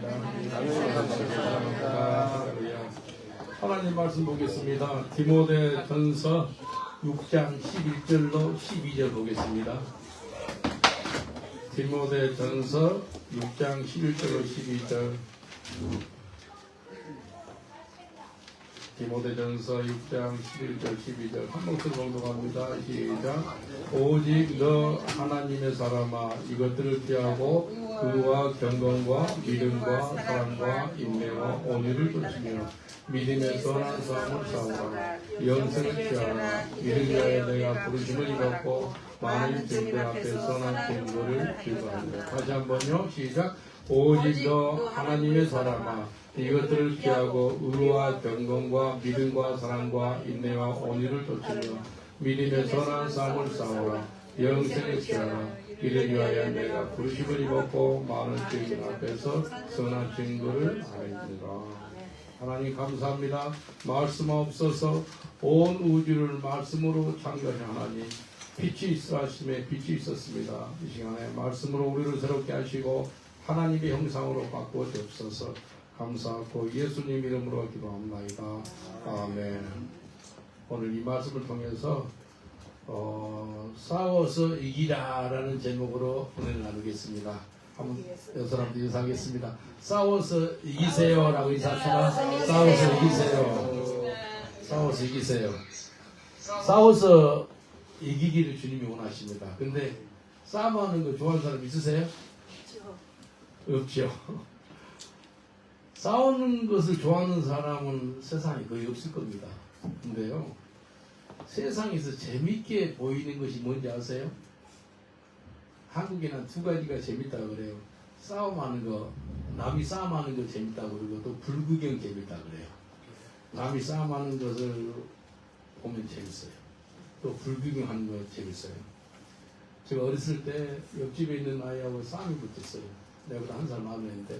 받으십니다. 하나님 말씀 보겠습니다. 디모데전서 6장 11절로 12절 보겠습니다. 디모데전서 6장 11절로 12절. 디모데전서 6장 11절 12절 한 목소리 봉독합니다. 시작. 오직 너 하나님의 사람아 이것들을 피하고 그와 경건과 믿음과 사랑과 인내와 온유를 쫓으며 믿음의 선한 싸움을 싸우라. 영생을 취하라. 이를 위하여 내가 부르심을 입었고 많은 증거 앞에 선한 증거를 기도한다. 다시 한번요. 시작. 오직 너 하나님의 사람아 이것들을 피하고 의와 경건과 믿음과 사랑과 인내와 온유를 쫓으며 믿음의 선한 싸움을 싸우라. 영생을 취하라. 이를 위하여 내가 부르심을 입었고 많은 증인 앞에서 선한 증거를 알리라. 하나님 감사합니다. 말씀 없어서 온 우주를 말씀으로 창조하신 하나님, 빛이 있어 하심에 빛이 있었습니다. 이 시간에 말씀으로 우리를 새롭게 하시고 하나님의 형상으로 바꾸어 주옵소서. 감사하고 예수님 이름으로 기도합니다. 아멘. 오늘 이 말씀을 통해서 싸워서 이기라라는 제목으로 오늘 나누겠습니다. 한번 여러 사람들 인사하겠습니다. 싸워서 이기세요라고 인사합시다. 싸워서 이기세요. 싸워서 이기세요. 싸워서 이기기를 주님이 원하십니다. 근데 싸움하는 거 좋아하는 사람 있으세요? 없죠. 싸우는 것을 좋아하는 사람은 세상에 거의 없을 겁니다. 근데요, 세상에서 재밌게 보이는 것이 뭔지 아세요? 한국에는 두 가지가 재밌다고 그래요. 싸움하는 거, 남이 싸움하는 거 재밌다고 그러고 또 불구경 재밌다고 그래요. 남이 싸움하는 것을 보면 재밌어요. 또 불구경하는 거 재밌어요. 제가 어렸을 때 옆집에 있는 아이하고 싸움이 붙었어요. 내가보다 한 살 많았는데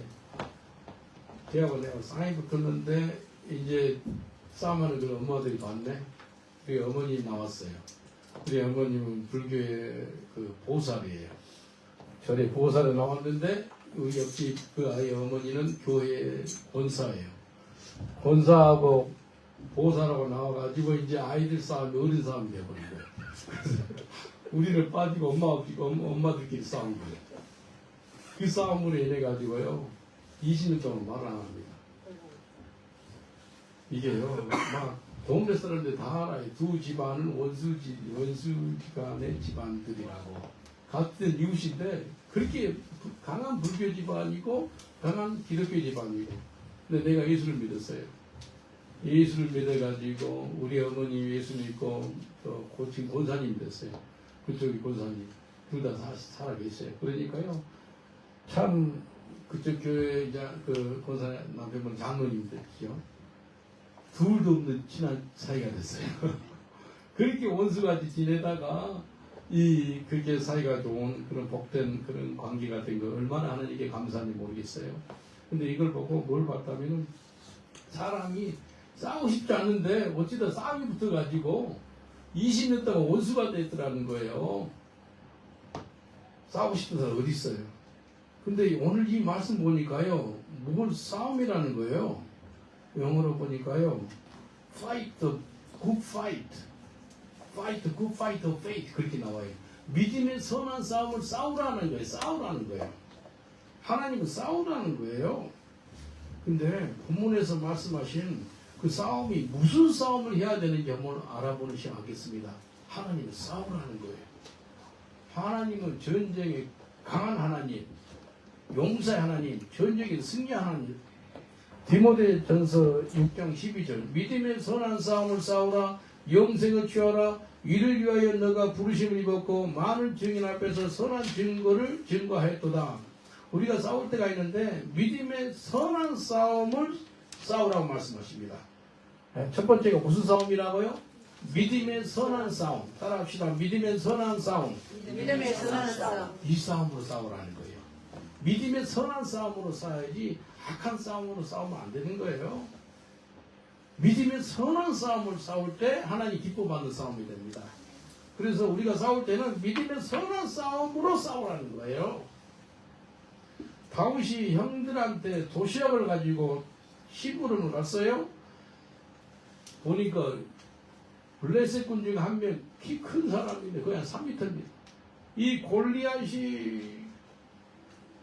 걔하고 내가 싸움이 붙었는데 이제 싸움하는 걸 엄마들이 봤네. 그게 어머님이 나왔어요. 우리 어머님은 불교의 그 보살이에요. 절에 보살에 나왔는데 우리 옆집 그 아이 어머니는 교회 권사예요. 권사하고 보살하고 나와가지고 이제 아이들 싸움이 어른 싸움이 돼버린 거예요. 우리를 빠지고 엄마들끼리 싸운 거예요. 그 싸움으로 인해 가지고요 20년 동안 말을 안 합니다. 이게요 막 동네 사람들 다 알아요. 두 집안은 원수지간의 집안들이라고 같은 이웃인데 그렇게 강한 불교 집안이고 강한 기독교 집안이고. 근데 내가 예수를 믿었어요. 예수를 믿어가지고 우리 어머니 예수 믿고 또 고친 권사님 됐어요. 그쪽이 권사님 둘 다 살아계셔요. 그러니까요 참 그쪽 교회 이제 그 권사 남편분 장로님 됐죠. 둘도 없는 친한 사이가 됐어요. 그렇게 원수같이 지내다가 그렇게 사이가 좋은 그런 복된 그런 관계가 된 거 얼마나 하나님께 감사한지 모르겠어요. 근데 이걸 보고 뭘 봤다면은 사람이 싸우고 싶지 않은데 어찌다 싸움이 붙어가지고 20년 동안 원수가 됐더라는 거예요. 싸우고 싶은 사람 어디 있어요? 근데 오늘 이 말씀 보니까요 뭘 싸움이라는 거예요. 영어로 보니까요 fight the good fight, fight the good fight of faith 그렇게 나와요. 믿음의 선한 싸움을 싸우라는 거예요. 싸우라는 거예요. 하나님은 싸우라는 거예요. 근데 본문에서 말씀하신 그 싸움이 무슨 싸움을 해야 되는지 한번 알아보는 시간 갖겠습니다. 하나님은 싸우라는 거예요. 하나님은 전쟁에 강한 하나님, 용사의 하나님, 전쟁에 승리한 하나님. 디모데전서 6장 12절 믿음의 선한 싸움을 싸우라. 영생을 취하라. 이를 위하여 너가 부르심을 입었고 많은 증인 앞에서 선한 증거를 증거하였도다. 우리가 싸울 때가 있는데 믿음의 선한 싸움을 싸우라고 말씀하십니다. 첫 번째가 무슨 싸움이라고요? 믿음의 선한 싸움. 따라합시다. 믿음의 선한 싸움. 믿음의 선한 싸움. 이 싸움으로 싸우라는 거예요. 믿음의 선한 싸움으로 싸워야지 악한 싸움으로 싸우면 안 되는 거예요. 믿음의 선한 싸움을 싸울 때 하나님 기뻐받는 싸움이 됩니다. 그래서 우리가 싸울 때는 믿음의 선한 싸움으로 싸우라는 거예요. 다윗이 형들한테 도시락을 가지고 히브론을 갔어요. 보니까 블레셋 군 중에 한 명 키 큰 사람인데 거의 한 3m입니다. 이 골리앗이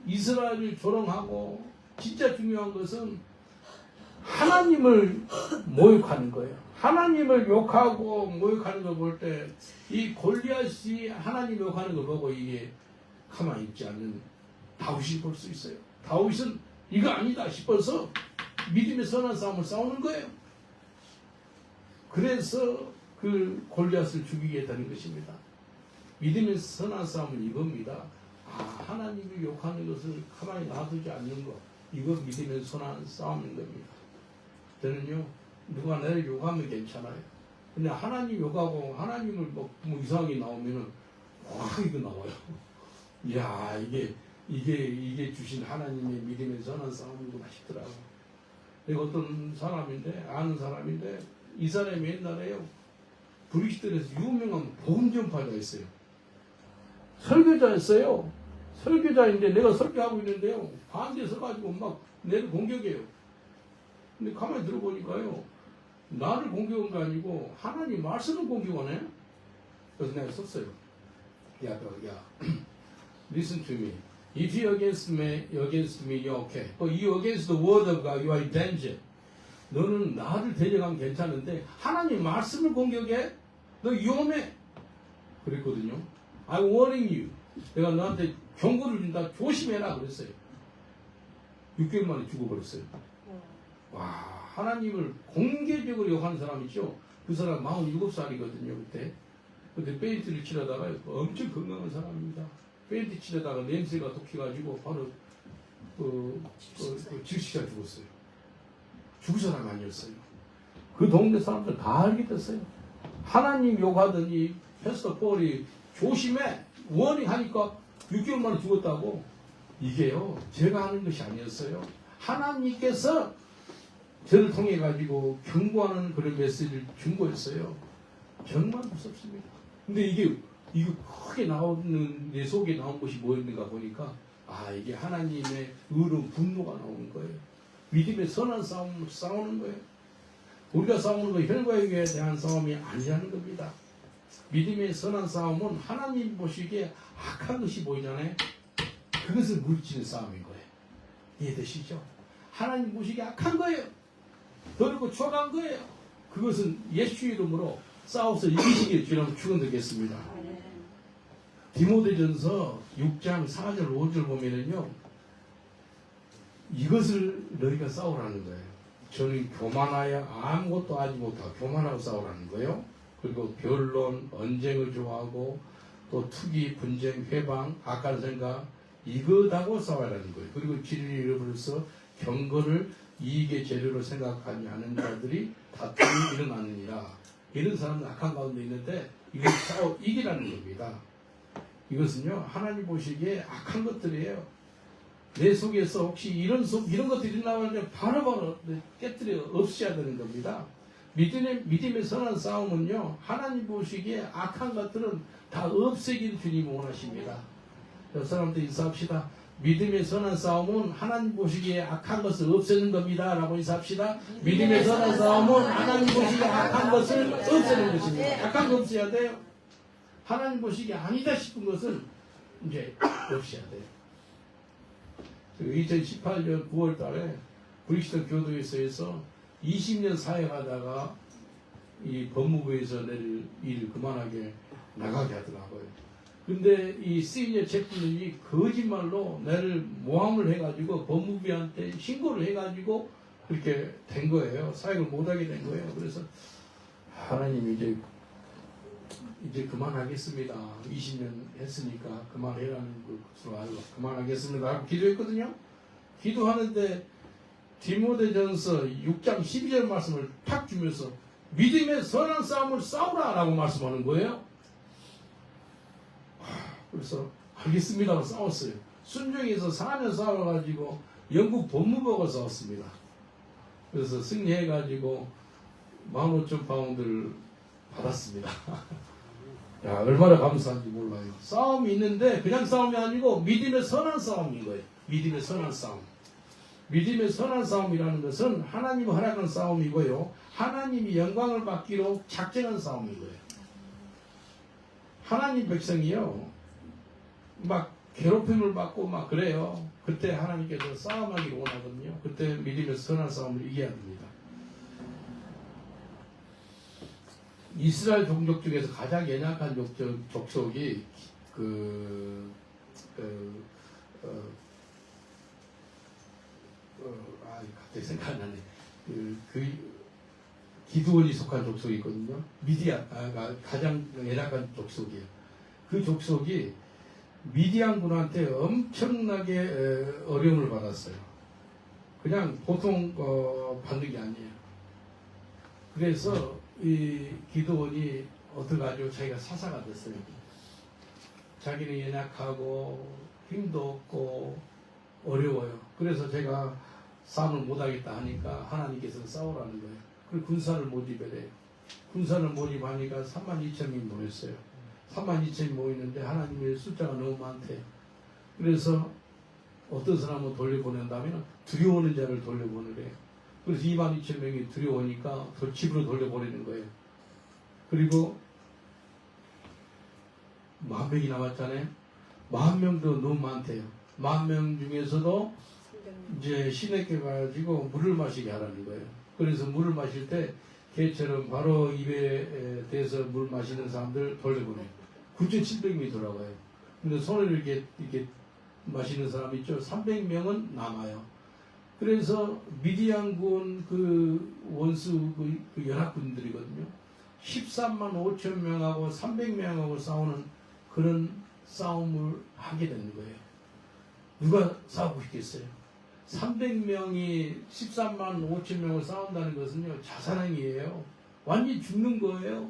이스라엘을 조롱하고 진짜 중요한 것은 하나님을 모욕하는 거예요. 하나님을 욕하고 모욕하는 걸 볼 때 이 골리앗이 하나님 욕하는 걸 보고 이게 가만히 있지 않는 다윗이 볼 수 있어요. 다윗은 이거 아니다 싶어서 믿음의 선한 싸움을 싸우는 거예요. 그래서 그 골리앗을 죽이겠다는 것입니다. 믿음의 선한 싸움은 이겁니다. 하나님을 욕하는 것을 가만히 놔두지 않는 것. 이거 믿음의 선한 싸움인 겁니다. 저는요, 누가 나를 욕하면 괜찮아요. 근데 하나님 욕하고 하나님을 뭐 이상하게 나오면은, 와, 이거 나와요. 이야, 이게 주신 하나님의 믿음의 선한 싸움이구나 싶더라고요. 내가 어떤 사람인데, 아는 사람인데, 이 사람이 옛날에요, 브릭스들에서 유명한 복음 전파자가 있어요. 설교자였어요. 설교자인데 내가 설교하고 있는데요, 반대에 서가지고 막 내를 공격해요. 근데 가만히 들어보니까요, 나를 공격한 거 아니고 하나님 말씀을 공격하네. 그래서 내가 썼어요. 야, listen to me. If you against me, you're okay. But you against the word of God, you are in danger. 너는 나를 데려가면 괜찮은데 하나님 말씀을 공격해? 너 위험해. 그랬거든요. I'm warning you. 내가 너한테 경고를 준다. 조심해라 그랬어요. 6개월 만에 죽어버렸어요. 와, 하나님을 공개적으로 욕하는 사람 있죠? 그 사람 47살이거든요, 그때. 근데 페인트를 치려다가 엄청 건강한 사람입니다. 페인트 치려다가 냄새가 독해가지고 바로 즉시가 죽었어요. 죽은 사람 아니었어요. 그 동네 사람들 다 알게 됐어요. 하나님 욕하던 이 패스터 폴이 조심해! 워닝 하니까 6개월 만에 죽었다고. 이게요, 제가 하는 것이 아니었어요. 하나님께서 저를 통해 가지고 경고하는 그런 메시지를 준 거였어요. 정말 무섭습니다. 근데 이게 크게 나오는, 내 속에 나온 것이 뭐였는가 보니까, 이게 하나님의 의로운 분노가 나오는 거예요. 믿음의 선한 싸움을 싸우는 거예요. 우리가 싸우는 건 혈과육에 대한 싸움이 아니라는 겁니다. 믿음의 선한 싸움은 하나님 보시기에 악한 것이 보이잖아요. 그것을 물리치는 싸움인 거예요. 이해되시죠? 하나님 보시기에 악한 거예요. 더럽고 추악한 거예요. 그것은 예수 이름으로 싸워서 이기시길 주님 축원드리겠습니다. 디모데전서 6장 4절 5절 보면은요, 이것을 너희가 싸우라는 거예요. 저는 교만하여 아무것도 하지 못하고 교만하고 싸우라는 거예요. 그리고 변론, 언쟁을 좋아하고 또 투기, 분쟁, 회방, 악한 생각, 이거다고 싸우라는 거예요. 그리고 진리를 잃어버려서 경건을 이익의 재료로 생각하지 않은 자들이 다툼이 일어나느니라. 이런 사람은 악한 가운데 있는데 이걸 이기라는 겁니다. 이것은요, 하나님 보시기에 악한 것들이에요. 내 속에서 혹시 이런 것들이 나오는데 바로바로 깨뜨려 없애야 되는 겁니다. 믿음의 선한 싸움은요, 하나님 보시기에 악한 것들은 다 없애기를 주님이 원하십니다. 저 사람들 인사합시다. 믿음의 선한 싸움은 하나님 보시기에 악한 것을 없애는 겁니다. 라고 인사합시다. 믿음의 선한 싸움은 하나님 보시기에 악한 것을 없애는 것입니다. 악한 거 없애야 돼요. 하나님 보시기에 아니다 싶은 것은 이제 없애야 돼요. 2018년 9월 달에 브릭스턴 교도소에서 20년 사역하다가 이 법무부에서 내를 일을 그만하게 나가게 하더라고요. 근데 이 시니어 체프님이 거짓말로 나를 모함을 해가지고 법무부한테 신고를 해가지고 그렇게 된 거예요. 사역을 못하게 된 거예요. 그래서 하나님 이제 그만하겠습니다. 20년 했으니까 그만해라는 것으로 알고 그만하겠습니다 하고 기도했거든요. 기도하는데 디모데전서 6장 12절 말씀을 탁 주면서 믿음의 선한 싸움을 싸우라 라고 말씀하는 거예요. 그래서 알겠습니다 하고 싸웠어요. 순종해서 4년 싸워가지고 영국 법무부가 싸웠습니다. 그래서 승리해가지고 15,000파운드를 받았습니다. 야, 얼마나 감사한지 몰라요. 싸움이 있는데 그냥 싸움이 아니고 믿음의 선한 싸움인 거예요. 믿음의 선한 싸움. 믿음의 선한 싸움이라는 것은 하나님 허락한 싸움이고요. 하나님이 영광을 받기로 작정한 싸움인 거예요. 하나님 백성이요. 막 괴롭힘을 받고 막 그래요. 그때 하나님께서 싸움하기를 원하거든요. 그때 믿음의 선한 싸움을 이겨야 됩니다. 이스라엘 종족 중에서 가장 연약한 족속이 갑자기 생각 안 나네. 기드온이 속한 족속이 있거든요. 미디안가 가장 연약한 족속이에요. 그 족속이 미디안군한테 엄청나게 어려움을 받았어요. 그냥 보통 받는 게 아니에요. 그래서 이 기드온이 어떡하죠? 자기가 사사가 됐어요. 자기는 연약하고 힘도 없고 어려워요. 그래서 제가 싸움을 못하겠다 하니까 하나님께서 싸우라는 거예요. 그리고 군사를 모집해요. 군사를 모집하니까 32,000명이 모였어요. 32,000명이 모이는데 하나님의 숫자가 너무 많대요. 그래서 어떤 사람을 돌려보낸다면 두려워하는 자를 돌려보내래요. 그래서 22,000명이 두려우니까 집으로 돌려보내는 거예요. 그리고 10,000명이 남았잖아요. 10,000명도 너무 많대요. 10,000명 중에서도 이제 시내께 가가지고 물을 마시게 하라는 거예요. 그래서 물을 마실 때 개처럼 바로 입에 대서 물 마시는 사람들 돌려보내요. 9,700명이 돌아가요. 근데 손을 이렇게 마시는 사람 있죠. 300명은 남아요. 그래서 미디안군 그 원수 그 연합군들이거든요. 13만 5천 명하고 300명하고 싸우는 그런 싸움을 하게 되는 거예요. 누가 싸우고 싶겠어요? 300명이 13만 5천 명을 싸운다는 것은요, 자살행위예요. 완전히 죽는 거예요.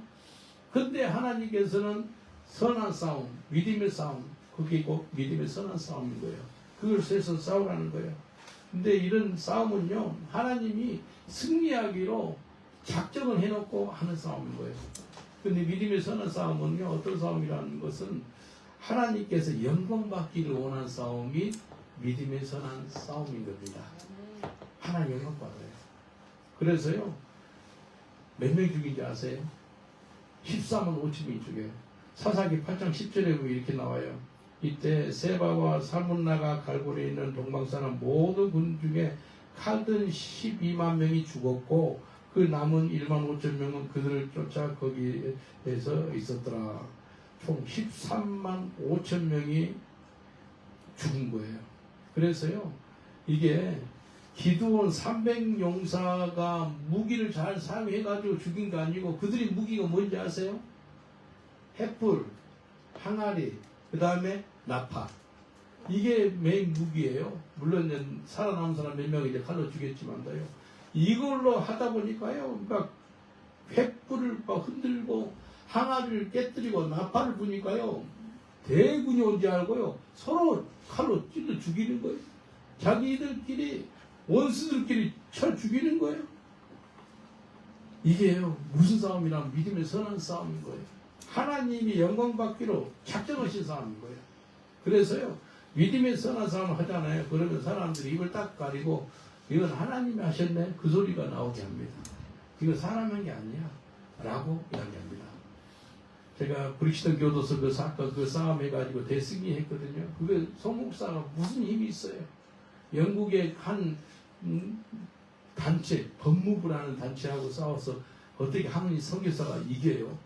근데 하나님께서는 선한 싸움, 믿음의 싸움, 그게 꼭 믿음의 선한 싸움인 거예요. 그걸 세서 싸우라는 거예요. 근데 이런 싸움은요, 하나님이 승리하기로 작정을 해놓고 하는 싸움인 거예요. 근데 믿음의 선한 싸움은요, 어떤 싸움이라는 것은 하나님께서 영광 받기를 원하는 싸움이 믿음의 선한 싸움인 겁니다. 하나님 영광 받아요. 그래서요, 몇 명 죽인지 아세요? 14만 5천 명이 죽여요. 사사기 8장 10절에 보면 이렇게 나와요. 이때 세바와 살문나가 갈고리에 있는 동방사람 모든 군 중에 칼든 12만 명이 죽었고 그 남은 1만 5천 명은 그들을 쫓아 거기에서 있었더라. 총 13만 5천 명이 죽은 거예요. 그래서요, 이게 기드온 300용사가 무기를 잘 사용해가지고 죽인 거 아니고 그들이 무기가 뭔지 아세요? 횃불, 항아리, 그 다음에 나파. 이게 메인 무기예요. 물론 이제 살아남은 사람 몇 명이 이제 칼로 죽였지만요. 이걸로 하다 보니까요, 그러니까 횃불을 막 흔들고 항아리를 깨뜨리고 나파를 부니까요, 대군이 온지 알고요, 서로 칼로 찔러 죽이는 거예요. 자기들끼리 원수들끼리 쳐 죽이는 거예요. 이게요, 무슨 싸움이란 믿음의 선한 싸움인 거예요. 하나님이 영광 받기로 작정하신 싸움인 거예요. 그래서요, 믿음의 선한 싸움을 하잖아요. 그러면 사람들이 입을 딱 가리고 이건 하나님이 하셨네, 그 소리가 나오게 합니다. 이거 사람한 게 아니야 라고 이야기합니다. 제가 브릭스턴 교도소 그 사건 그 싸움 해가지고 대승리했거든요. 그게 송목사가 무슨 힘이 있어요. 영국의 한 단체, 법무부라는 단체하고 싸워서 어떻게 하느니 선교사가 이겨요.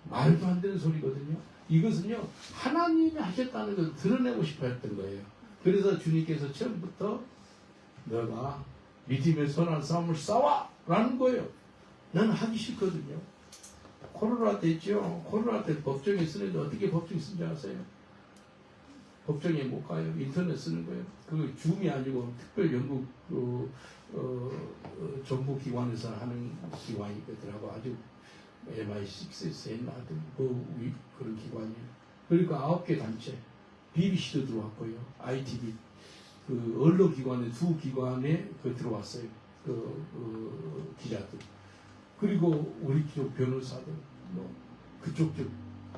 말도 안 되는 소리거든요. 이것은요, 하나님이 하셨다는 걸 드러내고 싶어 했던 거예요. 그래서 주님께서 처음부터 너가 믿음의 선한 싸움을 싸워! 라는 거예요. 나는 하기 싫거든요. 코로나 때 있죠. 코로나 때 법정에 쓰는데 어떻게 법정에 쓰는지 아세요? 법정에 못 가요. 인터넷 쓰는 거예요. 그 줌이 아니고 특별 연구 정부기관에서 하는 기관이 있더라고. 아주 MI6에서 했나 하여튼 그런 기관이에요. 그러니까 9개 단체, BBC도 들어왔고요. ITV 그 언론기관에 두 기관에 들어왔어요. 기자들. 그리고 우리 쪽 변호사들, 그쪽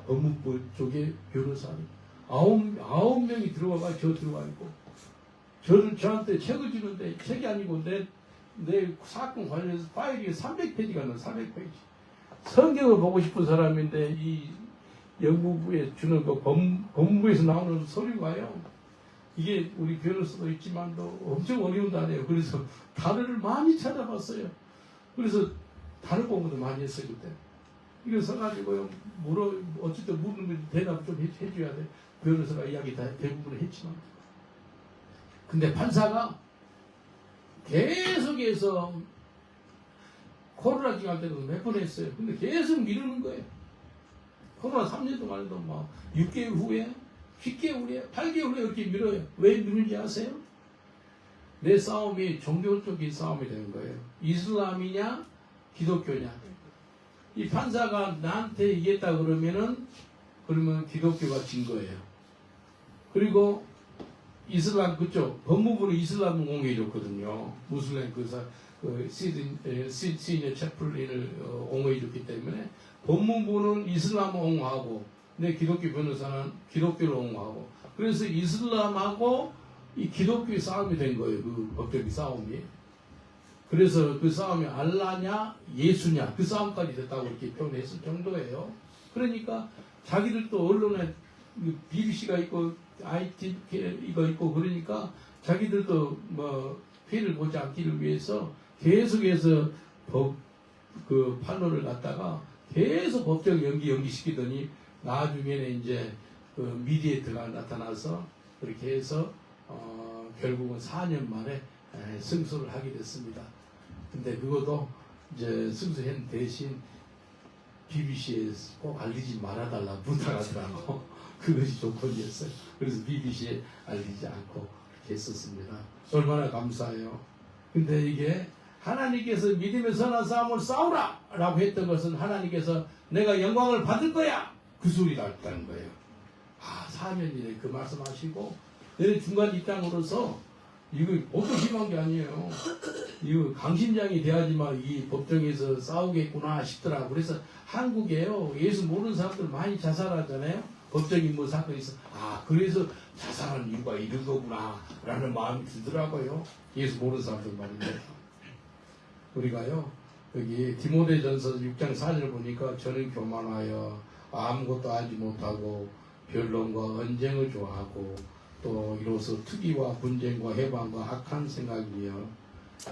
법무부 쪽의 변호사들. 9명이 들어와가 저 들어와 있고, 저한테 책을 주는데 책이 아니고 내 사건 관련해서 파일이 300페이지가 넘어 300페이지. 성경을 보고 싶은 사람인데 이 영국부에 주는 그 법무부에서 나오는 서류가요. 이게 우리 변호사도 있지만도 엄청 어려운 단어예요. 그래서 단어를 많이 찾아봤어요. 그래서 단어 공부도 많이 했어요 그때. 이거 써가지고요 어쨌든 묻는 거 대답 좀 해줘야 돼. 변호사가 이야기 다 대부분 했지만. 근데 판사가 계속해서 코로나 기간 때도 몇 번 했어요. 근데 계속 미루는 거예요. 코로나 3년 동안에도 막 6개월 후에 10개월 후에 8개월 후에 이렇게 밀어요. 왜 미루는지 아세요? 내 싸움이 종교적인 싸움이 되는 거예요. 이슬람이냐 기독교냐. 이 판사가 나한테 이겼다 그러면 기독교가 진 거예요. 그리고 이슬람 그쪽 법무부는 이슬람 옹호해줬거든요. 무슬림 시니어 채플린을 옹호해줬기 때문에 법무부는 이슬람 옹호하고 내 기독교 변호사는 기독교를 옹호하고 그래서 이슬람하고 이 기독교의 싸움이 된 거예요. 그 법적인 싸움이. 그래서 그 싸움이 알라냐 예수냐 그 싸움까지 됐다고 이렇게 표현했을 정도예요. 그러니까 자기들도 언론에 BBC가 있고 IT가 있고 그러니까 자기들도 뭐 피해를 보지 않기를 위해서 계속해서 그 판론을 갖다가 계속 법정 연기시키더니 나중에는 이제 그 미디에이터가 나타나서 그렇게 해서 결국은 4년 만에 승소를 하게 됐습니다. 근데 그것도 이제 승소한 대신 BBC에 꼭 알리지 말아달라 부탁하더라고. 그것이 조건이었어요. 그래서 BBC에 알리지 않고 그렇게 했었습니다. 얼마나 감사해요. 근데 이게 하나님께서 믿음의 선한 싸움을 싸우라! 라고 했던 것은 하나님께서 내가 영광을 받을 거야! 그 소리가 있다는 거예요. 4년이네 그 말씀하시고 내 중간 입장으로서 이거 보통 심한 게 아니에요. 이거 강심장이 돼야지만 이 법정에서 싸우겠구나 싶더라고. 그래서 한국에요 예수 모르는 사람들 많이 자살하잖아요. 법적인 뭐 사건이 있어. 그래서 자살하는 이유가 이런 거구나 라는 마음이 들더라고요. 예수 모르는 사람들 말인데. 우리가요 여기 디모데전서 6장 4절 보니까 저는 교만하여 아무것도 알지 못하고 변론과 언쟁을 좋아하고 또 이로써 투기와 분쟁과 해방과 악한 생각이며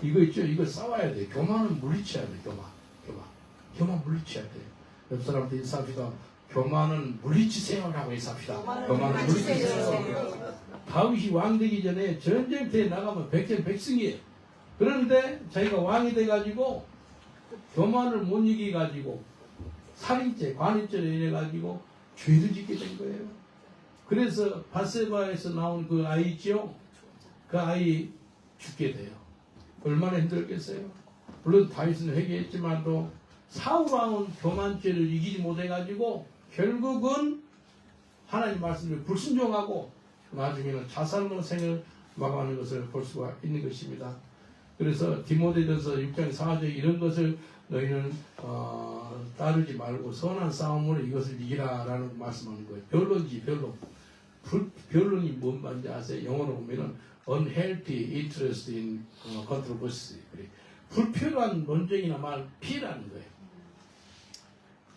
이거 있죠. 이거 싸워야 돼. 교만은 물리쳐야 돼. 교만 물리쳐야 돼. 옆 사람한테 인사합시다. 교만은 물리치세요 라고 인사합시다. 교만은 물리치세요. 다윗이 왕 되기 전에 전쟁터에 나가면 백전백승이에요. 그런데 자기가 왕이 돼가지고 교만을 못 이겨가지고 살인죄, 관인죄를 인해가지고 죄를 짓게 된 거예요. 그래서 바세바에서 나온 그 아이 있죠? 그 아이 죽게 돼요. 얼마나 힘들겠어요? 물론 다윗은 회개했지만도 사울왕은 교만죄를 이기지 못해가지고 결국은 하나님 말씀을 불순종하고 나중에는 자살로 생을 마감하는 것을 볼 수가 있는 것입니다. 그래서 디모데전서 6장 4절 이런 것을 너희는 따르지 말고 선한 싸움으로 이것을 이기라라는 말씀하는 거예요. 변론이지 변론. 변론이 뭔 말인지 아세요? 영어로 보면은 unhealthy interest in controversy. 불필요한 논쟁이나 말 피라는 거예요.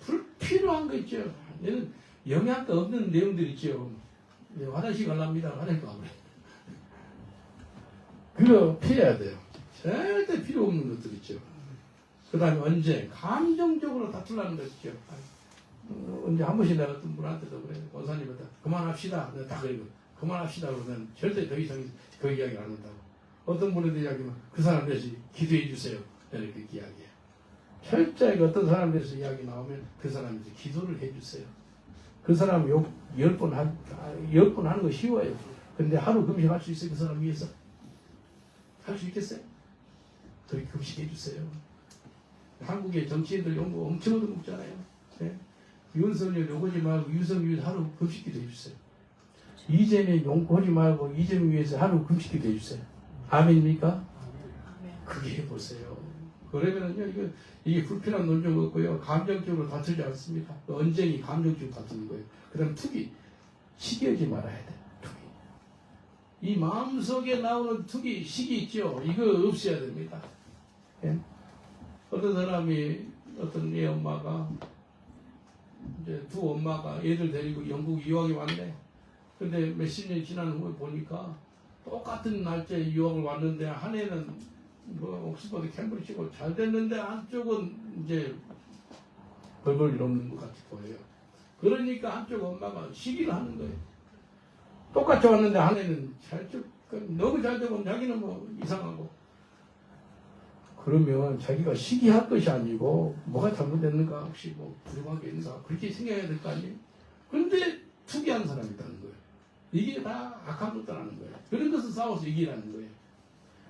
불필요한 거 있죠. 얘는 영양가 없는 내용들 있죠. 화장실 가랍니다. 화장실 가버려. 그거 피해야 돼요. 절대 필요 없는 것들 있죠. 그 다음에 언쟁, 감정적으로 다투려는 것 있죠. 언제 한 번씩 내가 어떤 분한테도 그래. 원사님한테 그만합시다. 내가 딱 그러고 그만합시다. 그러면 절대 더 이상 그 이야기 안 한다고. 어떤 분한테 이야기하면 그 사람 대해서 기도해 주세요. 이렇게 이야기해요. 철저하게 어떤 사람 대해서 이야기 나오면 그 사람한테 기도를 해 주세요. 그 사람 욕 10번 하는 거 쉬워요. 근데 하루 금식할 수 있어요? 그 사람 위해서? 할 수 있겠어요? 그렇게 금식해 주세요. 한국의 정치인들 연구 엄청 얻어먹잖아요. 네? 윤석열 욕하지 말고 윤석열 하루 금식기도 해주세요. 이재명 욕하지 말고 이재명 위해서 하루 금식기도 해주세요. 아멘입니까? 그게 해보세요. 그러면은요, 이게 불필요한 논쟁 없고요. 감정적으로 다투지 않습니다. 언쟁이 감정적으로 다투는 거예요. 그 다음 투기. 시기하지 말아야 돼. 이 마음속에 나오는 투기, 식이 있죠. 이거 없애야 됩니다. 예? 어떤 사람이, 어떤 애 엄마가, 이제 두 엄마가 애들 데리고 영국 유학에 왔네. 근데 몇십 년이 지난 후에 보니까 똑같은 날짜에 유학을 왔는데 한 애는 뭐 옥스퍼드 캠브리지고 잘 됐는데 한쪽은 이제 벌벌 이러는 것 같이 보여요. 그러니까 한쪽 엄마가 시기를 하는 거예요. 똑같이 왔는데 한 애는 너무 잘 되고 자기는 뭐 이상하고. 그러면 자기가 시기할 것이 아니고 뭐가 잘못됐는가, 혹시 뭐 부족한 게 있는가, 그렇게 생각해야 될 거 아니에요. 그런데 투기하는 사람이 있다는 거예요. 이게 다 악한 것들하는 거예요. 그런 것을 싸워서 이기라는 거예요.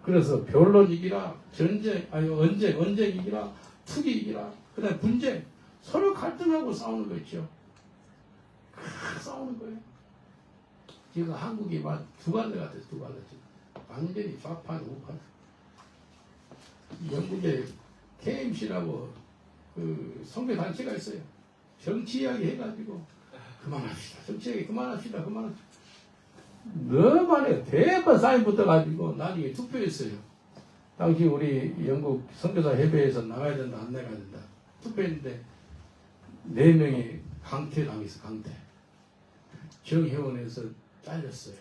그래서 변론 이기라, 언쟁 이기라, 투기 이기라, 그 다음에 분쟁, 서로 갈등하고 싸우는 거 있죠. 싸우는 거예요. 지금 한국이 막 두 갈래 같아요. 두 갈래. 완전히 좌판, 우판. 영국에 KMC라고 그 선교단체가 있어요. 정치 이야기 해가지고 그만합시다. 정치 이야기 그만합시다. 너무 많아요. 대박 사인 붙어가지고 나중에 투표했어요. 당시 우리 영국 선교사 협회에서 나가야 된다, 안 나가야 된다. 투표했는데 4명이 강퇴당했어. 강퇴. 정회원에서 잘렸어요.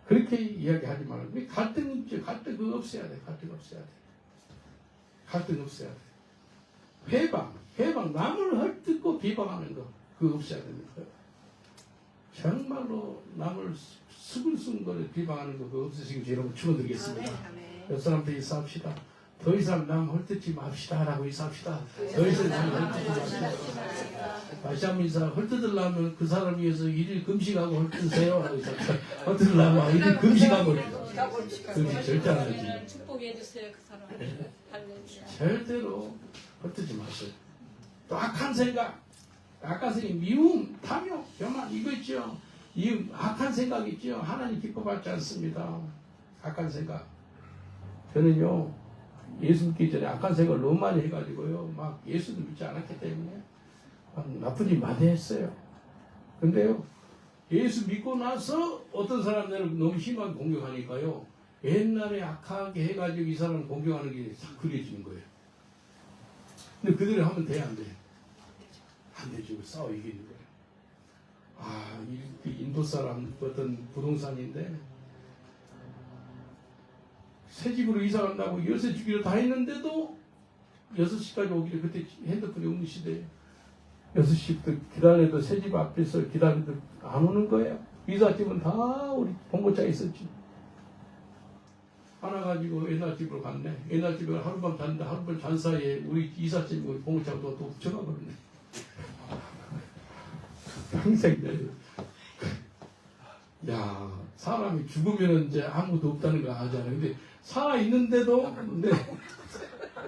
그렇게 이야기하지 말고 갈등 있죠. 갈등 그거 없애야 돼. 갈등 없애야 돼. 갈등 없애야 돼. 회방 남을 헐뜯고 비방하는 거 그거 없애야 됩니다. 정말로 남을 수근수근거려 비방하는 거 그거 없애시기 여러분 축원드리겠습니다. 옆 사람들이 싸웁시다. 더 이상 남 헐뜯지 맙시다 라고 인사합시다. 더 이상 남 헐뜯지 맙시다. 다시 한번 인사. 헐뜯으려면 그 사람 위해서 1일 금식하고 헐뜯으세요. 헐뜯으려면 1일 금식하고 금식 절대 안 하지. 축복해 주세요 그 사람. 할렐루야. 절대로 헐뜯지 마세요. 또 악한 생각, 미움, 탐욕, 교만 이거 있죠. 이 악한 생각 있죠. 하나님 기뻐받지 않습니다. 악한 생각. 저는요 예수 믿기 전에 악한 생각을 너무 많이 해가지고요 막 예수도 믿지 않았기 때문에 나쁜 짓 많이 했어요. 근데요 예수 믿고 나서 어떤 사람들은 너무 심하게 공격하니까요 옛날에 악하게 해가지고 이 사람을 공격하는 게 그려지는 거예요. 근데 그대로 하면 돼, 안 돼? 안 되죠. 싸워 이기는 거예요. 이 인도 사람 어떤 부동산인데 새 집으로 이사 간다고 열쇠 주기로 다 했는데도 6시까지 오기를 그때 핸드폰이 없는 시대에 6시부터 기다려도 새 집 앞에서 기다려도 안 오는 거예요. 이삿짐은 다 우리 봉고차에 있었지. 하나 가지고 옛날 집으로 갔네. 옛날 집에 하룻밤 잤는데 하룻밤 잔 사이에 우리 이삿짐 우리 봉고차가 또 훔쳐가 버렸네. 평생 야 사람이 죽으면 이제 아무도 없다는 거 아잖아요. 근데 살아 있는데도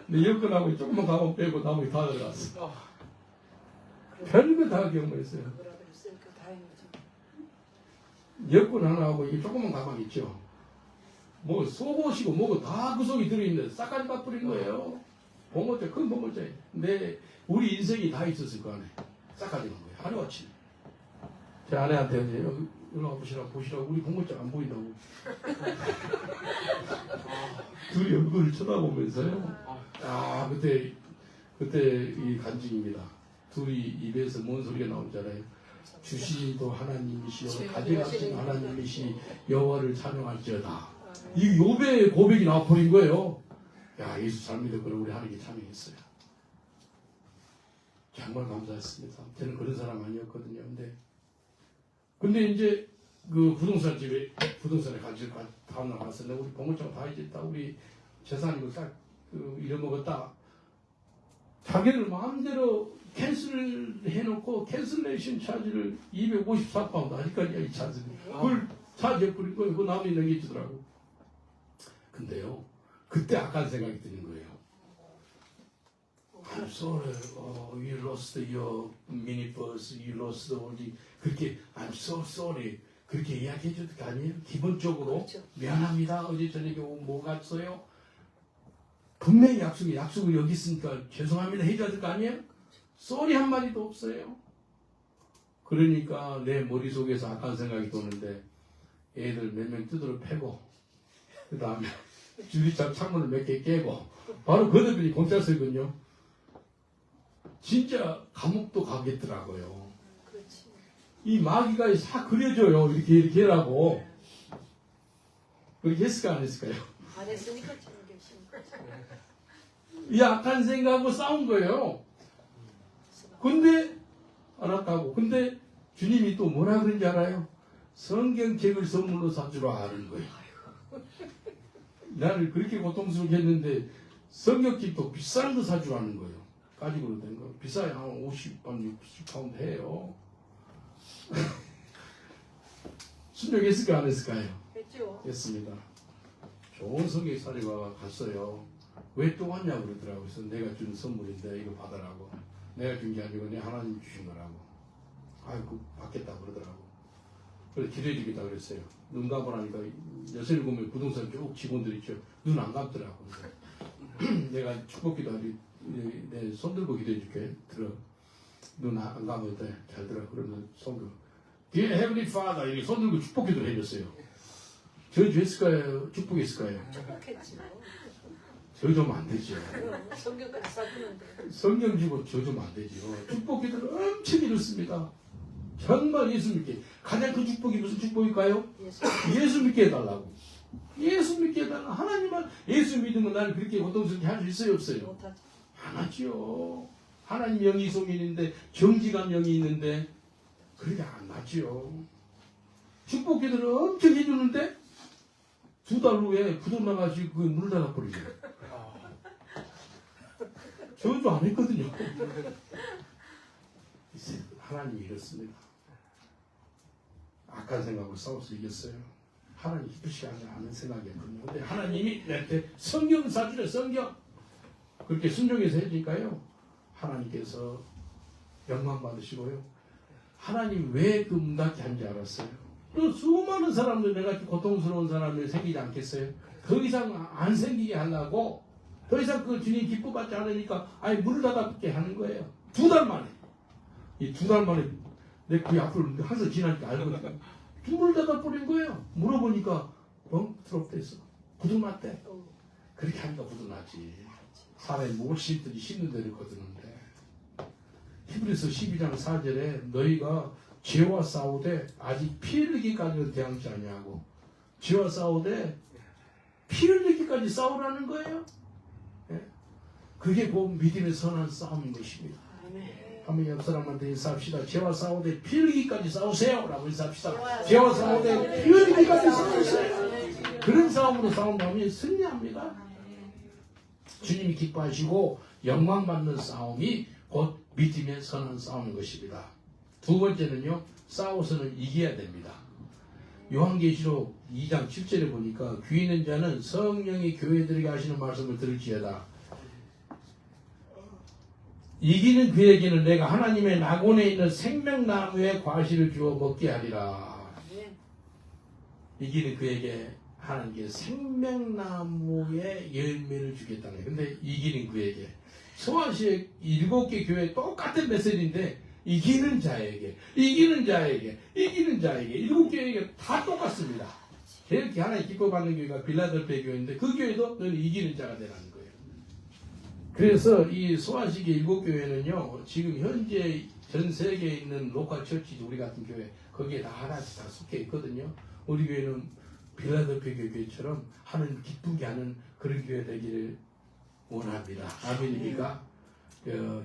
내 여권하고 조금만 가방 빼고 나머지 다 들어갔어. 별거 다 경험했어요. 여권 하나하고 이게 조그만 가방 있죠. 뭐 속옷이고 뭐고 다 그 속에 들어있는데 싹까지 까뿌린 거예요. 봉고차, 큰 봉고차에. 근데 우리 인생이 다 있었을 거 안에. 싹까지 간 거예요. 하루아침에. 제 아내한테 이제 일로 보시라고 우리 봉고차 안 보인다고. 둘이 얼굴을 쳐다보면서요. 그때 이 간증입니다. 둘이 입에서 뭔 소리가 나오잖아요. 주시도 하나님이시여 가져가신 하나님이시 여호와를 찬양할지어다. 이 요배의 고백이 나와버린 거예요. 야 예수 잘 믿었구나. 우리 하나님이 찬양했어요. 정말 감사했습니다. 저는 그런 사람 아니었거든요. 근데 이제 그 부동산에 같이 다음날 갔었는데 우리 봉고차가 다 잊었다. 우리 재산이고 싹 잃어먹었다. 자기를 마음대로 캔슬 해놓고 캔슬레이션 차지를 254파운드 아직까지 있지 않습니까? 그걸 차지해버린 거예요. 그 남이 넘겨주더라고. 근데요 그때 악한 생각이 드는 거예요. I'm sorry, you lost your minibus, you lost all the 그렇게 I'm so sorry 그렇게 이야기해 줄 거 아니에요? 기본적으로 그렇죠. 미안합니다. 어제 저녁에 뭐 갔어요? 분명히 약속을 여기 있으니까 죄송합니다 해줘야 될 거 아니에요? sorry 한마디도 없어요. 그러니까 내 머릿속에서 악한 생각이 도는데 애들 몇 명 두드러 패고 그 다음에 유리창 창문을 몇 개 깨고 바로 그들이 공짜 쓰거든요. 진짜 감옥도 가겠더라고요. 그렇지. 이 마귀가 싹 그려져요. 이렇게 하라고. 그렇게 했을까 안 했을까요? 안 했으니까 지금 계신 거지. 이 악한 생각하고 싸운 거예요. 근데 알았다고. 근데 주님이 또 뭐라 그런지 알아요? 성경책을 선물로 사주라 하는 거예요. 나를 그렇게 고통스럽게 했는데 성경책도 비싼 거 사주라는 거예요. 가지고 된 거. 비싸야 한 50만 60파운드 해요. 순종했을까 안 했을까요? 했죠. 했습니다. 좋은 성경 사리가 갔어요. 왜 또 왔냐고 그러더라고요. 그래서 내가 준 선물인데 이거 받으라고. 내가 준 게 아니고 내 하나님 주신 거라고. 아이고 받겠다 그러더라고. 그래서 기대해주겠다 그랬어요. 눈 감으라니까 여슬 보면 부동산 쭉 직원들 있죠. 눈 안 감더라고. 내가 축복 기도하지 내 손 들고 기도해줄게. 들어. 눈 안 감을 때 잘 들어. 그러면 손 들고. Dear Heavenly Father 이렇게 손 들고 축복 기도를 해줬어요. 저주했을까요? 축복했을까요? 축복했지요. 저주면 안 되죠. 그럼 성경까지 사주는데. 성경 주고 저주면 안 되죠. 축복 기도를 엄청 이뤘습니다. 정말 예수 믿게. 가장 큰 축복이 무슨 축복일까요? 예수 믿게 해달라고. 예수 믿게 해달라. 하나님은 예수 믿으면 나를 그렇게 고통스럽게 할 수 있어요? 없어요? 못하지. 안 하죠. 하나님 영이 소민인데 정직한 영이 있는데 그렇게 안 하죠. 축복 기도를 엄청 해주는데 2달 후에 부도 나가지고 그 문을 닫아버리죠. 저도 안 했거든요. 하나님이 이렇습니다. 악한 생각으로 싸워서 이겼어요. 하나님 기쁘시지 않은 생각이었거든요. 근데 하나님이 내한테 성경 사주래 성경. 그렇게 순종해서 해주니까요. 하나님께서 영광 받으시고요. 하나님 왜 그 문 닫게 한지 알았어요. 또 수많은 사람들 내가 고통스러운 사람이 생기지 않겠어요? 더 이상 안 생기게 하려고 더 이상 그 주님 기뻐받지 않으니까 아예 문을 닫게 하는 거예요. 2달 만에. 이 2달 만에 내 귀 앞으로 항상 지나니까 알거든요. 문을 닫아버린 거예요. 물어보니까 벙트롭됐어. 부도났대. 그렇게 하니까 부도나지. 사람이 뭘 심든지 심는 대로 거두는데. 히브리서 12장 4절에 너희가 죄와 싸우되 아직 피 흘리기까지는 대항치 아니하고 죄와 싸우되 피 흘리기까지 싸우라는 거예요. 예? 그게 곧 믿음의 선한 싸움인 것입니다. 한번 옆 사람한테 인사합시다. 죄와 싸우되 피 흘리기까지 싸우세요 라고 인사합시다. 죄와 싸우되 피 흘리기까지 싸우세요. 그런 싸움으로 싸운다면 승리합니다. 주님이 기뻐하시고 영광받는 싸움이 곧 믿음의 선한 싸움인 것입니다. 두 번째는요, 싸워서는 이겨야 됩니다. 요한계시록 2장 7절에 보니까 귀 있는 자는 성령이 교회들에게 하시는 말씀을 들을지어다. 이기는 그에게는 내가 하나님의 낙원에 있는 생명나무의 과실을 주어 먹게 하리라. 이기는 그에게 하나님께 생명나무의 열매를 주겠다네. 근데 이기는 그에게 소아시의 7개 교회 똑같은 메시지인데 이기는 자에게 7개에게 다 똑같습니다. 제일 하나님 기뻐받는 교회가 빌라델피아 교회인데 그 교회도 너는 이기는 자가 되라는 거예요. 그래서 이 소아시의 7교회는요 지금 현재 전 세계에 있는 로컬 처치 우리 같은 교회 거기에 다 하나씩 다 속해 있거든요. 우리 교회는 빌라델피아 교회처럼 하나님 기쁘게 하는 그런 교회 되기를 원합니다. 아멘입니까?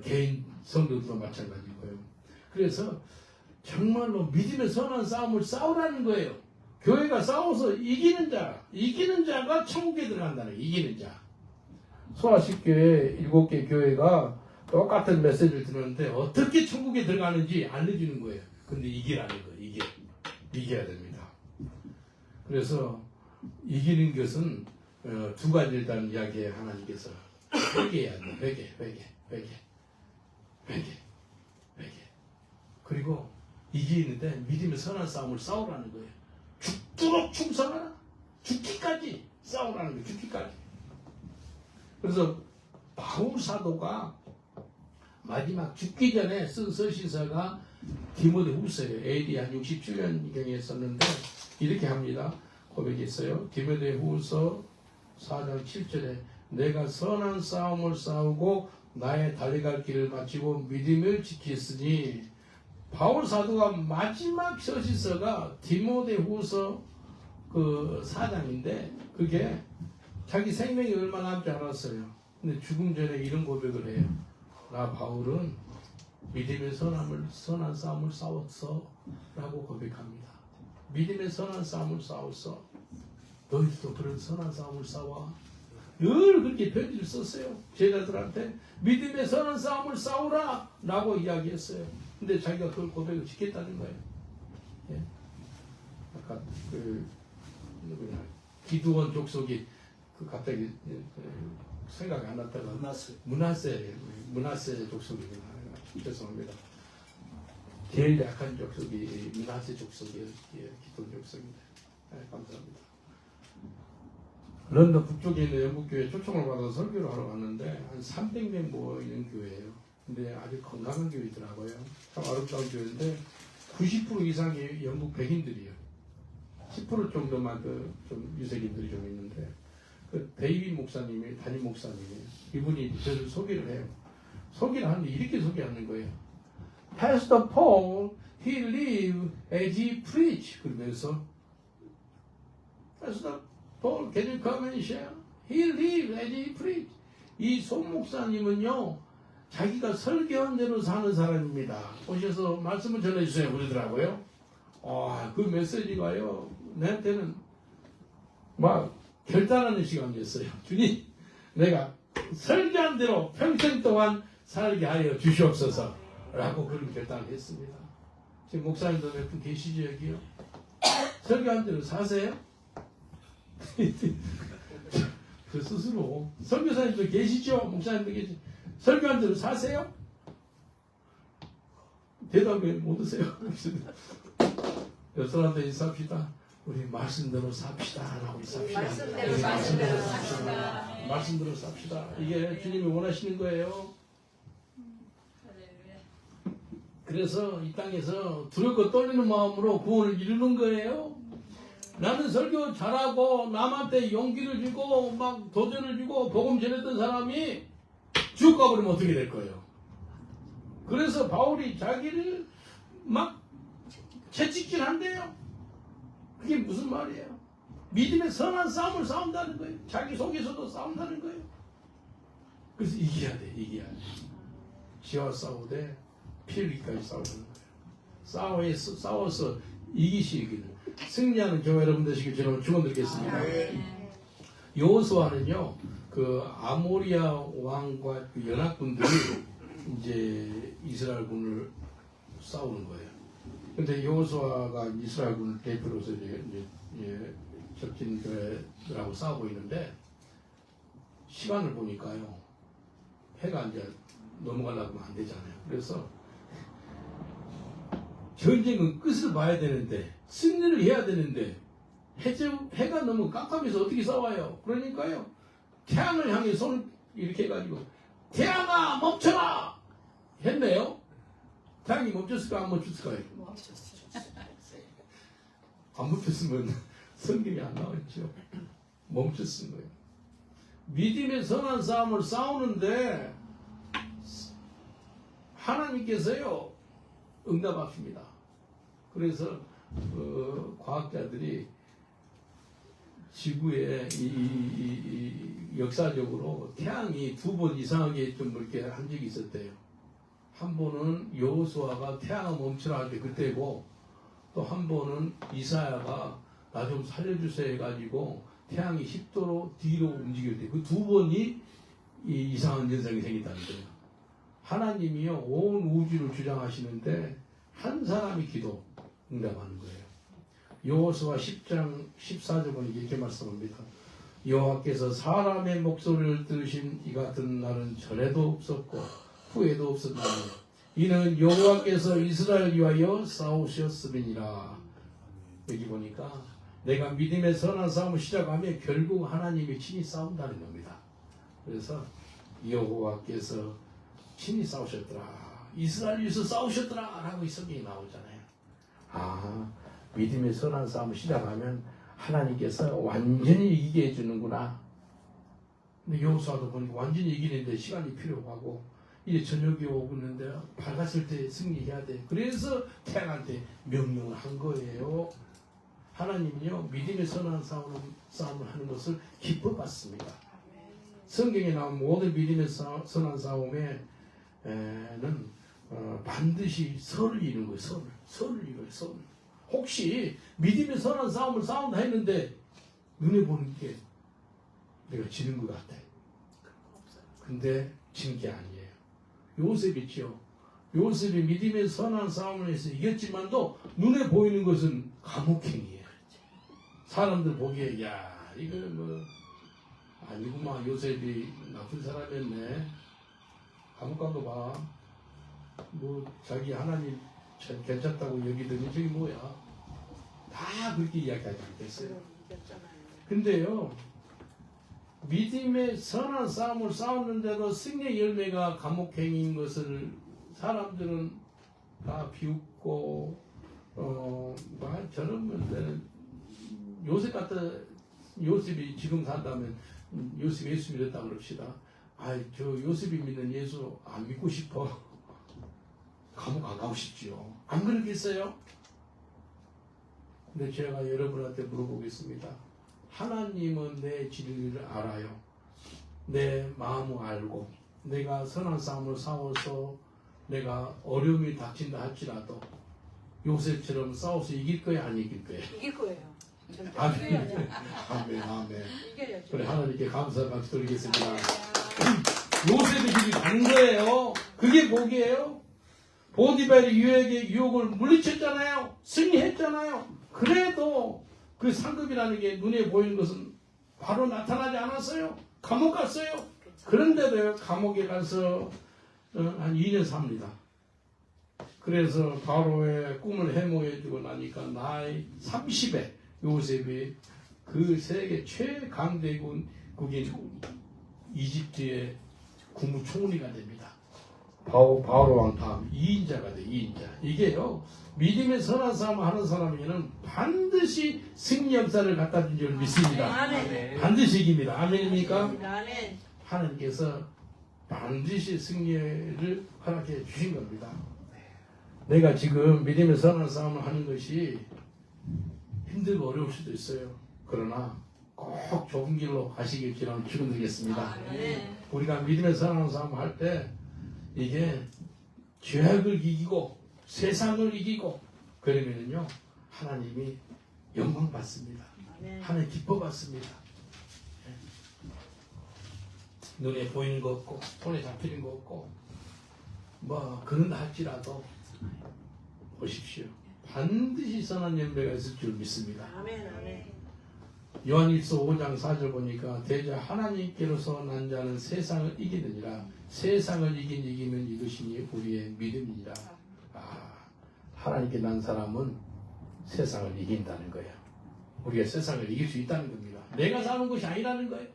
개인 성도들도 마찬가지고요. 그래서 정말로 믿음의 선한 싸움을 싸우라는 거예요. 교회가 싸워서 이기는 자가 천국에 들어간다는 거예요. 이기는 자. 소아식교회 7개 교회가 똑같은 메시지를 들었는데 어떻게 천국에 들어가는지 알려주는 거예요. 근데 이기라는 거예요. 이겨야 됩니다. 그래서 이기는 것은 두 가지를 일단 이야기해 하나님께서 회개해야 돼. 회개. 그리고 이기는데 믿음의 선한 싸움을 싸우라는 거예요. 죽도록 충성하라. 죽기까지 싸우라는 거예요. 죽기까지. 그래서 바울 사도가 마지막 죽기 전에 쓴 서신서가 디모데 후서예요. AD 한 67년경에 썼는데 이렇게 합니다. 고백했어요. 디모데후서 4장 7절에 내가 선한 싸움을 싸우고 나의 달려갈 길을 마치고 믿음을 지켰으니 바울 사도가 마지막 서신서가 디모데후서 그 4장인데 그게 자기 생명이 얼마 남지 않았어요. 근데 죽음 전에 이런 고백을 해요. 나 바울은 믿음의 선한 싸움을 싸웠어 라고 고백합니다. 믿음의 선한 싸움을 싸웠어. 너희도 그런 선한 싸움을 싸워. 늘 그렇게 편지를 썼어요. 제자들한테 믿음의 선한 싸움을 싸우라 라고 이야기했어요. 근데 자기가 그걸 고백을 지켰다는 거예요. 예? 아까 그 누구냐 기드온 족속이 그 갑자기 생각이 안 났다가 문하세 족속이구나. 죄송합니다. 제일 약한 족속이 문하세 족속이에요. 기드온 족속입니다. 네, 감사합니다. 런던 북쪽에 있는 영국교회에 초청을 받아서 설교를 하러 갔는데 한 300명 모이는 교회예요. 근데 아주 건강한 교회더라고요. 참 아름다운 교회인데 90% 이상이 영국 백인들이에요. 10% 정도만 좀 유색인들이 좀 있는데 그 데이비 목사님이 담임 목사님이에요. 이분이 저를 소개를 해요. 소개를 하는데 이렇게 소개하는 거예요. Pastor Paul, he live as he preach. 그러면서 Pastor Paul, can you come and share? He live as he preach. 이 손 목사님은요, 자기가 설교한 대로 사는 사람입니다. 오셔서 말씀을 전해주세요. 그러더라고요. 그 메시지가요, 나한테는 막 결단하는 시간이었어요. 주님, 내가 설교한 대로 평생 동안 살게 하여 주시옵소서. 라고 그런 결단을 했습니다. 지금 목사님도 몇 분 계시죠, 여기요? 설교한 대로 사세요? 그 스스로 설교사님도 계시죠? 목사님도 계시죠? 설교한 대로 사세요? 대답을 못 하세요. 옆 사람들 인사합시다. 우리 말씀대로 삽시다. 라고 삽시다. 말씀대로 삽시다. 말씀대로 삽시다. 이게 주님이 원하시는 거예요. 그래서 이 땅에서 두렵고 떨리는 마음으로 구원을 이루는 거예요. 나는 설교 잘하고 남한테 용기를 주고 막 도전을 주고 복음 전했던 사람이 지옥 가버리면 어떻게 될 거예요? 그래서 바울이 자기를 막 채찍질한대요. 그게 무슨 말이에요? 믿음의 선한 싸움을 싸운다는 거예요. 자기 속에서도 싸운다는 거예요. 그래서 이겨야 돼. 지와 싸우되 피 흘리기까지 싸우는 거예요. 싸워서 이기시기를 승리하는 교회 여러분 되시길 저는 축원드리겠습니다. 여호수아는요, 그 아모리아 왕과 그 연합군들이 이제 이스라엘군을 싸우는 거예요. 근데 여호수아가 이스라엘군을 대표로서 이제 적진들하고 싸우고 있는데 시간을 보니까요, 해가 이제 넘어가려고 하면 안 되잖아요. 그래서 전쟁은 끝을 봐야 되는데 승리를 해야 되는데 해가 너무 깜깜해서 어떻게 싸워요? 그러니까요, 태양을 향해 손을 이렇게 해가지고 태양아 멈춰라 했네요. 태양이 멈췄을까 안 멈췄을까요? 안 멈췄으면 성경이 안 나왔죠. 멈췄은 거예요. 믿음의 선한 싸움을 싸우는데 하나님께서요 응답하십니다. 그래서 과학자들이 지구에 역사적으로 태양이 2번 이상하게 좀 이렇게 한 적이 있었대요. 한 번은 여호수아가 태양을 멈추라 할 때 그때고, 또 한 번은 이사야가 나 좀 살려주세요 해가지고 태양이 10도로 뒤로 움직일 때 그 2번이 이 이상한 현상이 생긴다는 거예요. 하나님이요 온 우주를 주장하시는데 한 사람이 기도 응답하는 거예요. 여호수아 10장 14절은 이렇게 말씀합니다. 여호와께서 사람의 목소리를 들으신 이 같은 날은 전에도 없었고 후에도 없었나니 이는 여호와께서 이스라엘 위하여 싸우셨음이니라. 여기 보니까 내가 믿음의 선한 싸움을 시작하면 결국 하나님이 친히 싸운다는 겁니다. 그래서 여호와께서 친히 싸우셨더라, 이스라엘 위해서 싸우셨더라 라고 이 성경이 나오잖아요. 믿음의 선한 싸움을 시작하면 하나님께서 완전히 이기게 해주는구나. 근데 여호수아도 보니까 완전히 이기는데 시간이 필요하고 이제 저녁이 오고 있는데 밝았을 때 승리해야 돼. 그래서 태양한테 명령을 한 거예요. 하나님은요 믿음의 선한 싸움을 하는 것을 기뻐봤습니다. 성경에 나온 모든 믿음의 선한 싸움에는 반드시 선을 이루는 거예요. 선을 이루어요. 선을. 혹시 믿음의 선한 싸움을 싸운다 했는데 눈에 보는 게 내가 지는 것 같아. 근데 진 게 아니에요. 요셉이죠. 요셉이 믿음의 선한 싸움을 해서 이겼지만도 눈에 보이는 것은 감옥행이에요. 사람들 보기에 야 이거 뭐 아니구만, 요셉이 나쁜 사람이었네, 감옥 간 거 봐, 뭐 자기 하나님 괜찮다고 여기더니 저기 뭐야, 다 그렇게 이야기하지 않겠어요. 근데요 믿음의 선한 싸움을 싸웠는데도 승리의 열매가 감옥행인 것을 사람들은 다 비웃고 저는 뭐 요셉이 지금 산다면 요셉이 예수 믿었다 그럽시다. 저 요셉이 믿는 예수 안 믿고 싶어. 감옥 안 가고 싶지요. 안 그러겠어요? 근데 제가 여러분한테 물어보겠습니다. 하나님은 내 진리를 알아요. 내 마음을 알고 내가 선한 싸움을 싸워서 내가 어려움이 닥친다 할지라도 요셉처럼 싸워서 이길 거야, 안 이길 거야? 이길 거예요. 아멘. 아멘. 이겨야죠. 그래, 하나님께 감사 박수 드리겠습니다. 요셉이 길이 간 거예요. 그게 복이에요. 보디발이 유혹을 물리쳤잖아요. 승리했잖아요. 그래도 그 상급이라는 게 눈에 보이는 것은 바로 나타나지 않았어요. 감옥 갔어요. 그런데도 감옥에 가서 한 2년 삽니다. 그래서 바로의 꿈을 해몽해주고 나니까 나이 30에 요셉이 그 세계 최강대국인 이집트의 국무총리가 됩니다. 바로 왕 다음 2인자가 돼. 2인자. 이게요 믿음의 선한 싸움을 하는 사람에게는 반드시 승리 역사를 갖다 준 줄 믿습니다. 아멘. 반드시 이깁니다. 아멘입니까? 아멘. 하나님께서 반드시 승리를 허락해 주신 겁니다. 내가 지금 믿음의 선한 싸움을 하는 것이 힘들고 어려울 수도 있어요. 그러나 꼭 좋은 길로 가시길 저는 축원드리겠습니다. 우리가 믿음의 선한 싸움을 할 때 이게 죄악을 이기고 세상을 이기고 그러면은요 하나님이 영광 받습니다. 하나님 기뻐 받습니다. 눈에 보이는 거 없고 손에 잡히는 거 없고 뭐 그런다 할지라도 보십시오. 반드시 선한 열매가 있을 줄 믿습니다. 요한일서 5장 4절 보니까 대저 하나님께로서 난 자는 세상을 이기느니라. 세상을 이기면 이것이니 우리의 믿음이니라. 하나님께 난 사람은 세상을 이긴다는 거예요. 우리가 세상을 이길 수 있다는 겁니다. 내가 싸우는 것이 아니라는 거예요.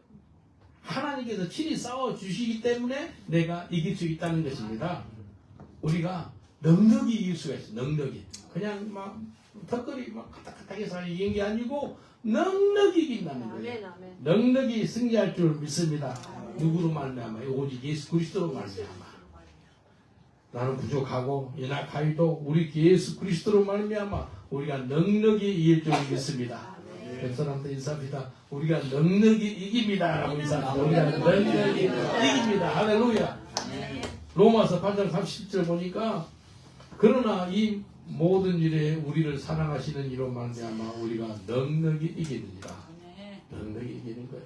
하나님께서 친히 싸워주시기 때문에 내가 이길 수 있다는 것입니다. 우리가 넉넉히 이길 수가 있어요. 넉넉히. 그냥 막 턱걸이 막 카딱카딱해서 이긴 게 아니고 넉넉히 이긴다는 거예요. 넉넉히 승리할 줄 믿습니다. 누구로 말미암아? 오직 예수 그리스도로 말미암아. 나는 부족하고 연약하여도 우리 예수 그리스도로 말미암아 우리가 넉넉히 이길 줄 믿습니다. 옆 사람들 인사합니다. 우리가 넉넉히 이깁니다. 인사합니다. 우리가 넉넉히 이깁니다. 할렐루야. 로마서 8장 30절 보니까 그러나 이 모든 일에 우리를 사랑하시는 이로 말미암아 우리가 넉넉히 이기느니라. 넉넉히 이기는 거예요.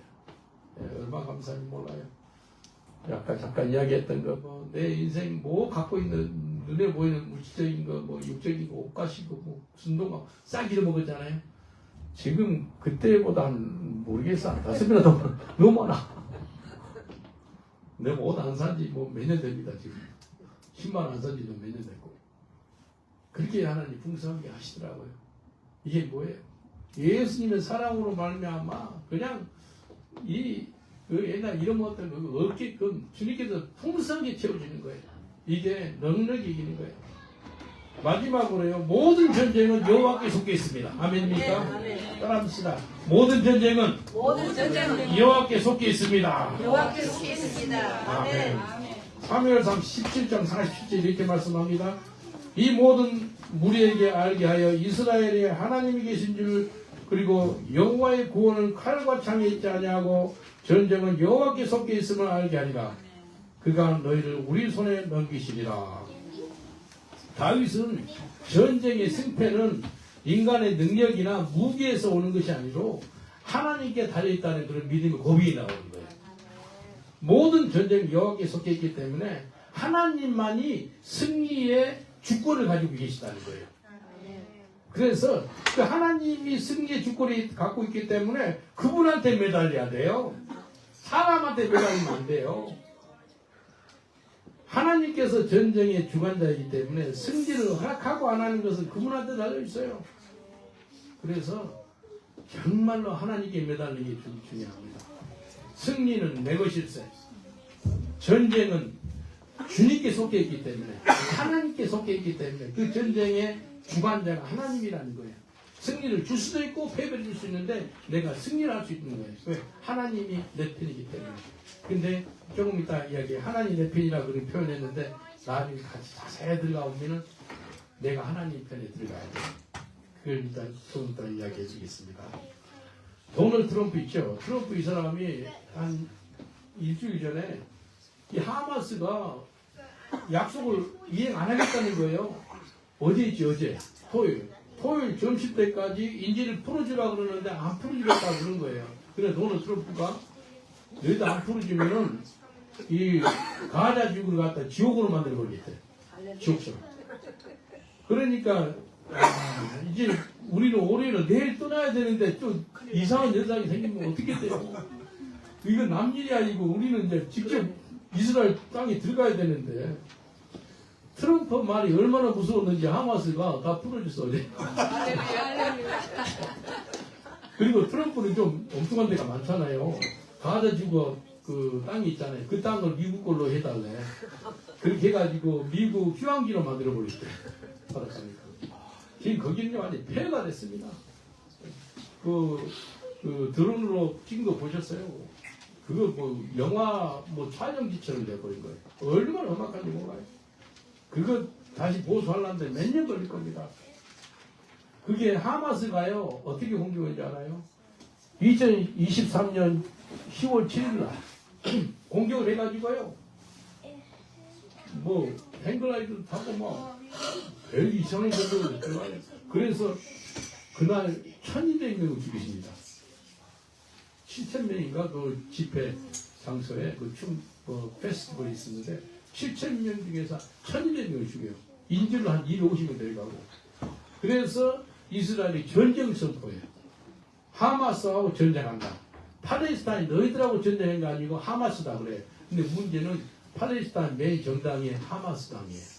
얼마나 감사한지 몰라요. 아까 잠깐 이야기했던 거, 뭐, 내 인생 뭐 갖고 있는, 눈에 보이는 물질적인 거, 뭐, 육적이고, 옷가시고, 뭐, 무슨 동안 싹 잃어먹었잖아요. 지금, 그때보다 모르겠어. 한 5배나 더, 너무 많아. 내가 옷 안 산지 뭐 몇 년 됩니다, 지금. 10만 안 산지도 몇 년 됐고. 그렇게 하나님 풍성하게 하시더라고요. 이게 뭐예요? 예수님의 사랑으로 말미암아 그냥 그 옛날 이름 어떤 그 얻게끔 주님께서 풍성하게 채워주는 거예요. 이게 넉넉히 이기는 거예요. 마지막으로요. 모든 전쟁은 여호와께 속해 있습니다. 아멘입니까? 따라합시다. 모든 전쟁은 모든 전쟁은 여호와께 속해 있습니다. 여호와께 속해 있습니다. 아멘. 사무엘상 17장 47절 이렇게 말씀합니다. 이 모든 무리에게 알게 하여 이스라엘에 하나님이 계신 줄 그리고 여호와의 구원은 칼과 창에 있지 아니하고 전쟁은 여호와께 속해 있음을 알게 하리라. 그가 너희를 우리 손에 넘기시리라. 다윗은 전쟁의 승패는 인간의 능력이나 무기에서 오는 것이 아니로 하나님께 달려있다는 그런 믿음의 고백이 나오는 거예요. 모든 전쟁이 여호와께 속해 있기 때문에 하나님만이 승리의 주권을 가지고 계시다는 거예요. 그래서 그 하나님이 승리의 주권을 갖고 있기 때문에 그분한테 매달려야 돼요. 사람한테 매달리면 안 돼요. 하나님께서 전쟁의 주관자이기 때문에 승리를 허락하고 안 하는 것은 그분한테 달려있어요. 그래서 정말로 하나님께 매달리는 게 중요합니다. 승리는 내 것일세. 전쟁은 주님께 속해 있기 때문에 하나님께 속해 있기 때문에 그 전쟁의 주관자가 하나님이라는 거예요. 승리를 줄 수도 있고 패배를 줄 수 있는데 내가 승리를 할 수 있는 거예요. 왜? 하나님이 내 편이기 때문에. 근데 조금 이따 이야기해. 하나님 내 편이라고 그렇게 표현했는데 나중에 같이 자세히 들어가 보면은 내가 하나님 편에 들어가야 돼. 그걸 일단 조금 이따 이야기해 주겠습니다. 도널드 트럼프 있죠. 트럼프 이 사람이 한 일주일 전에 이 하마스가 약속을 이행 안 하겠다는 거예요. 어제 있지 어제 토요일 점심때까지 인질을 풀어주라고 그러는데 안 풀어주겠다고 그런 거예요. 그래서 도널드 트럼프가 너희들 안 풀어주면은 이 가자 지구를 갖다 지옥으로 만들어 버리겠대. 지옥처럼. 그러니까 이제 우리는 올해는 내일 떠나야 되는데 또 이상한 현상이 생기면 어떻게 돼요? 이건 남일이 아니고 우리는 이제 직접 이스라엘 땅에 들어가야 되는데 트럼프 말이 얼마나 무서웠는지 하마스가 다 풀어줬어 어제. 그리고 트럼프는 좀 엉뚱한 데가 많잖아요. 가자 지구 그 땅이 있잖아요. 그 땅을 미국 걸로 해달래. 그렇게 해가지고 미국 휴양지로 만들어 버렸대. 받았으니까. 지금 거기는 완전 폐해가 됐습니다. 그 드론으로 찍은 거 보셨어요? 그거 뭐 영화 뭐 촬영지처럼 돼버린 거예요. 얼마나 험악한지 몰라요. 그거 다시 보수하려는데 몇 년 걸릴 겁니다. 그게 하마스가요 어떻게 공격한지 알아요? 2023년 10월 7일 날 공격을 해가지고요 뭐 행글라이드 타고 막 별 이상한 정도로 들어가요. 그래서 그날 1200명을 죽이십니다. 7000명인가 그 집회 장소에 그 페스티벌이 있었는데 7000명 중에서 1200명을 죽여요. 인질로 한 250명 데려가고. 그래서 이스라엘이 전쟁 선포해요. 하마스하고 전쟁한다. 팔레스타인이 너희들하고 전쟁한 게 아니고 하마스다 그래. 근데 문제는 팔레스타인 메인 정당이 하마스 당이에요.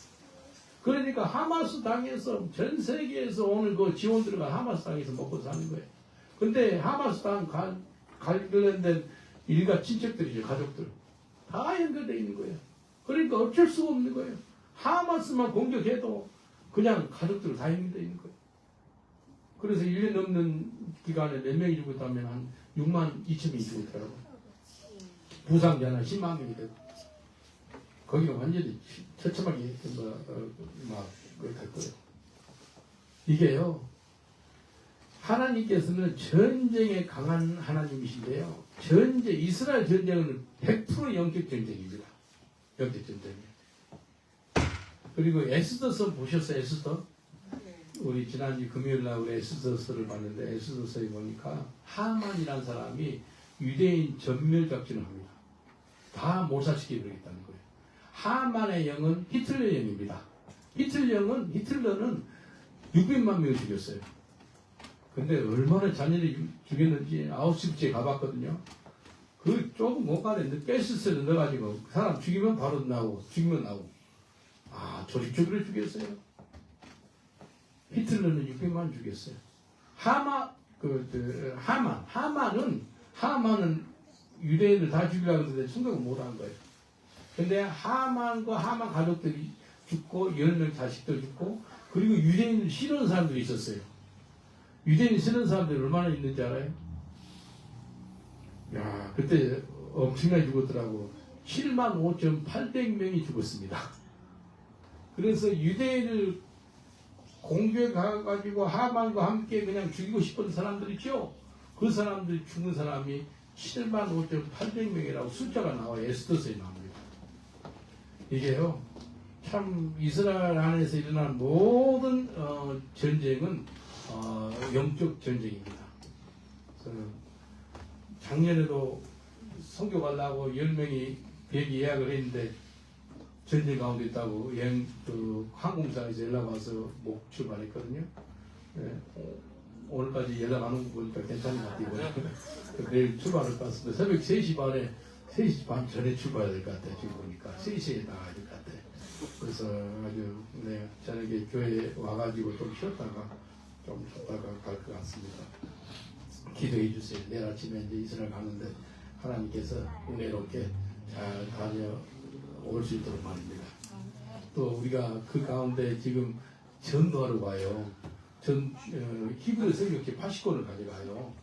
그러니까 하마스 당에서 전 세계에서 오늘 그 지원들과 하마스 당에서 먹고 사는 거예요. 근데 하마스 당 관련된 일가 친척들이죠. 가족들. 다 연결되어 있는 거예요. 그러니까 어쩔 수가 없는 거예요. 하마스만 공격해도 그냥 가족들 다 연결되어 있는 거예요. 그래서 1년 넘는 기간에 몇 명이 죽었다면 한 6만 2천 명이 죽었더라고요. 부상자는 10만 명이 되고. 거기가 완전히 처참하게 그럴 거예요. 이게요. 하나님께서는 전쟁에 강한 하나님이신데요. 이스라엘 전쟁은 100% 영적 전쟁입니다. 영적 전쟁이에요. 그리고 에스더서 보셨어요? 에스더? 우리 지난주 금요일날 우리 에스더서를 봤는데 에스더서에 보니까 하만이라는 사람이 유대인 전멸 작전을 합니다. 다 몰살시켜버리겠다는 거예요. 하만의 영은 히틀러 영입니다. 히틀러는 600만 명을 죽였어요. 근데 얼마나 잔인히 죽였는지 아우슈비츠에 가봤거든요. 그 조금 못 가는데 가스를 넣어가지고 사람 죽이면 바로 나오고 죽이면 나오고 조직적으로 죽였어요. 히틀러는 600만 죽였어요. 하만은 유대인을 다 죽이려고 했는데 생각을 못한 거예요. 근데 하만과 하만 가족들이 죽고 10명 자식도 죽고 그 그리고 유대인을 싫어하는 사람들이 있었어요. 유대인을 싫어하는 사람들이 얼마나 있는지 알아요? 야, 그때 엄청나게 죽었더라고. 75,800명이 죽었습니다. 그래서 유대인을 공주에 가가지고 하만과 함께 그냥 죽이고 싶은 사람들이죠. 그 사람들이 죽은 사람이 75,800명이라고 숫자가 나와요. 에스더서에 나옵니다. 이게요, 참 이스라엘 안에서 일어난 모든 전쟁은 영적 전쟁입니다. 그래서 작년에도 선교 가려고 10명이 비행기 예약을 했는데 전쟁 가운데 있다고 항공사에서 연락 와서 못 출발했거든요. 예, 오늘까지 연락 안 온 거 보니까 괜찮은 것 같아요. 내일 출발할 것 같습니다. 새벽 3시 반에 3시 반 전에 출발해야 될 것 같아요. 지금 보니까 3시에 나가야 될 것 같아요. 그래서 아주 저녁에 교회에 와가지고 좀 쉬었다가 좀 쉬었다가 갈 것 같습니다. 기도해 주세요. 내일 아침에 이제 이스라엘 가는데 하나님께서 은혜롭게 잘 다녀올 수 있도록 말입니다. 또 우리가 그 가운데 지금 전도하러 가요. 히브리 성경책 80권을 가져가요.